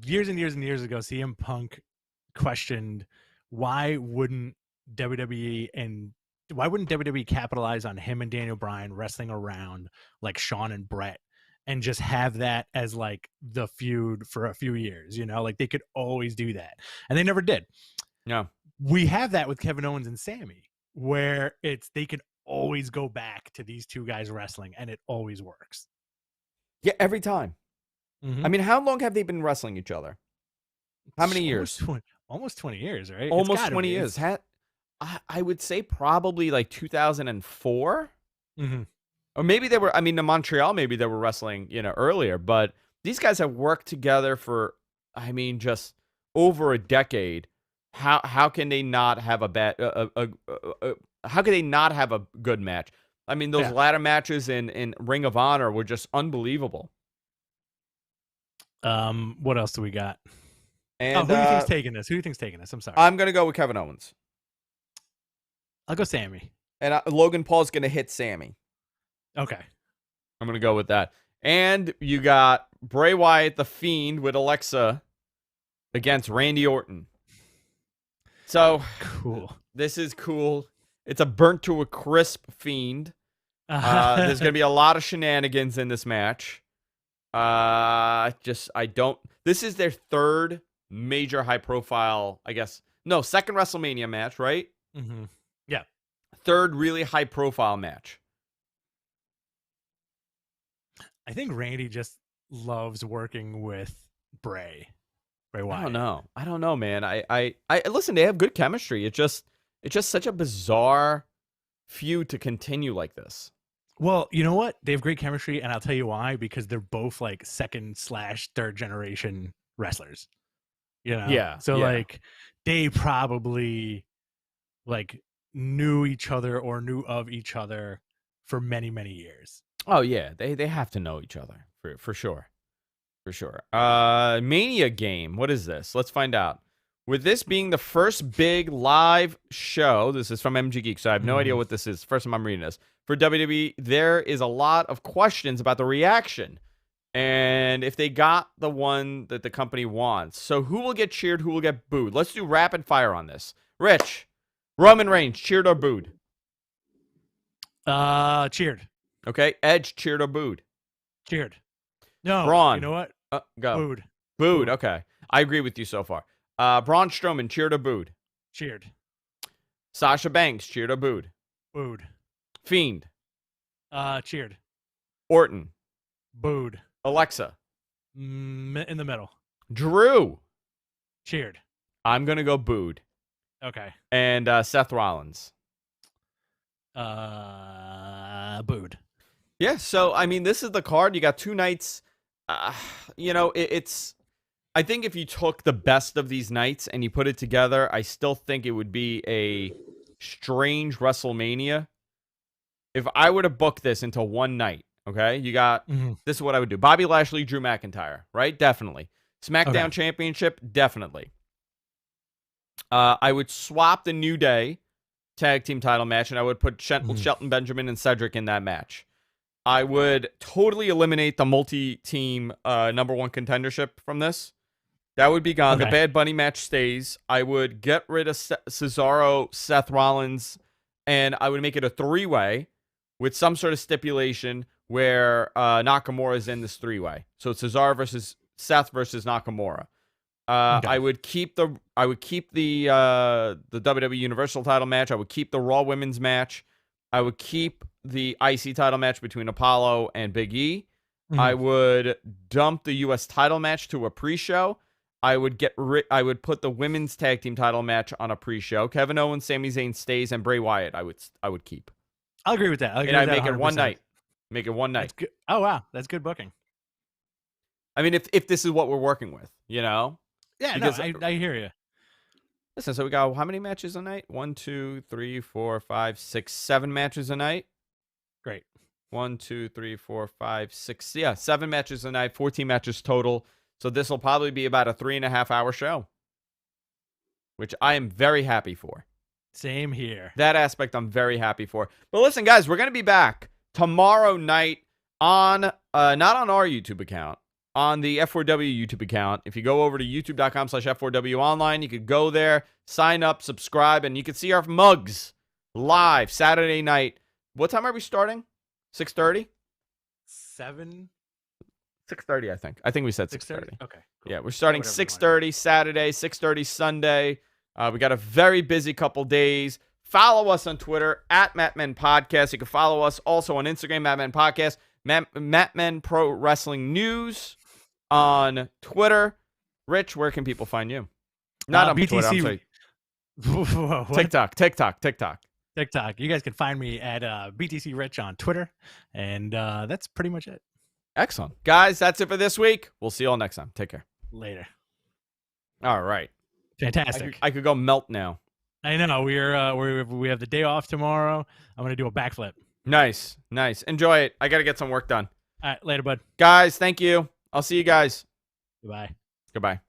Years and years and years ago, CM Punk questioned why wouldn't WWE capitalize on him and Daniel Bryan wrestling around like Shawn and Brett and just have that as like the feud for a few years, like they could always do that. And they never did. No. We have that with Kevin Owens and Sami, where they can always go back to these two guys wrestling and it always works. Yeah, every time. Mm-hmm. I mean, how long have they been wrestling each other? How many years? Almost 20 years, right? Almost 20 years. I would say probably like 2004. Mm-hmm. Or maybe they were, in Montreal, maybe they were wrestling, earlier. But these guys have worked together for, just over a decade. How can they not have how can they not have a good match? Those ladder matches in Ring of Honor were just unbelievable. What else do we got? And who do you think's taking this? I'm sorry. I'm gonna go with Kevin Owens. I'll go Sami. And Logan Paul's gonna hit Sami. Okay. I'm going to go with that. And you got Bray Wyatt, the Fiend, with Alexa against Randy Orton. So, cool. This is cool. It's a burnt to a crisp Fiend. There's going to be a lot of shenanigans in this match. This is their third major high-profile, second WrestleMania match, right? Mm-hmm. Yeah. Third really high-profile match. I think Randy just loves working with Bray Wyatt. I don't know, man. I listen, they have good chemistry. It's just such a bizarre feud to continue like this. Well, you know what? They have great chemistry, and I'll tell you why, because they're both like second/third generation wrestlers. Yeah. So like they probably like knew each other or knew of each other for many, many years. Oh yeah, they have to know each other for sure. Mania game. What is this? Let's find out. With this being the first big live show, this is from MG Geek, so I have no idea what this is. First time I'm reading this. For WWE, there is a lot of questions about the reaction and if they got the one that the company wants. So who will get cheered? Who will get booed? Let's do rapid fire on this. Rich, Roman Reigns, cheered or booed? Cheered. Okay. Edge, cheered or booed? Cheered. No. Braun. You know what? Go. Booed. Booed. Okay. I agree with you so far. Braun Strowman, cheered or booed? Cheered. Sasha Banks, cheered or booed? Booed. Fiend. Cheered. Orton. Booed. Alexa. In the middle. Drew. Cheered. I'm going to go booed. Okay. And Seth Rollins. Booed. Yeah, so, I mean, this is the card. You got 2 nights. It's... I think if you took the best of these nights and you put it together, I still think it would be a strange WrestleMania. If I were to book this into one night, okay, you got, this is what I would do. Bobby Lashley, Drew McIntyre, right? Definitely. SmackDown Championship, definitely. I would swap the New Day tag team title match, and I would put Shelton Benjamin and Cedric in that match. I would totally eliminate the multi-team number 1 contendership from this. That would be gone. The Bad Bunny match stays. I would get rid of Cesaro, Seth Rollins, and I would make it a 3-way with some sort of stipulation where Nakamura is in this 3-way. So it's Cesaro versus Seth versus Nakamura. I would keep the WWE Universal title match. I would keep the Raw Women's match. I would keep the IC title match between Apollo and Big E. I would dump the US title match to a pre-show. I would put the women's tag team title match on a pre-show. Kevin Owens, Sami Zayn stays, and Bray Wyatt I would keep. I'll agree with that. I'd make it 1 night. Make it 1 night. That's good. Oh wow, that's good booking. I mean, if this is what we're working with, you know? Yeah, because, I hear you. Listen, so we got how many matches a night? 1, 2, 3, 4, 5, 6, 7 matches a night. Great. 1, 2, 3, 4, 5, 6. Yeah, 7 matches a night, 14 matches total. So this will probably be about a 3.5-hour show, which I am very happy for. Same here. That aspect I'm very happy for. But listen, guys, we're going to be back tomorrow night on, not on our YouTube account, on the F4W YouTube account. If you go over to youtube.com/F4W online, you could go there, sign up, subscribe, and you can see our mugs live Saturday night. What time are we starting? 6:30? 6:30, I think. I think we said 6:30. Okay, cool. Yeah, we're starting 6:30 Saturday, 6:30 Sunday. We got a very busy couple days. Follow us on Twitter at MatMen Podcast. You can follow us also on Instagram, MatMen Podcast. MatMen Pro Wrestling News on Twitter. Rich, where can people find you? Not on BTC. Twitter, I'm sorry. TikTok. You guys can find me at BTC Rich on Twitter. And that's pretty much it. Excellent. Guys, that's it for this week. We'll see you all next time. Take care. Later. All right. Fantastic. I could go melt now. I know. We have the day off tomorrow. I'm going to do a backflip. Nice. Enjoy it. I got to get some work done. All right. Later, bud. Guys, thank you. I'll see you guys. Goodbye. Goodbye.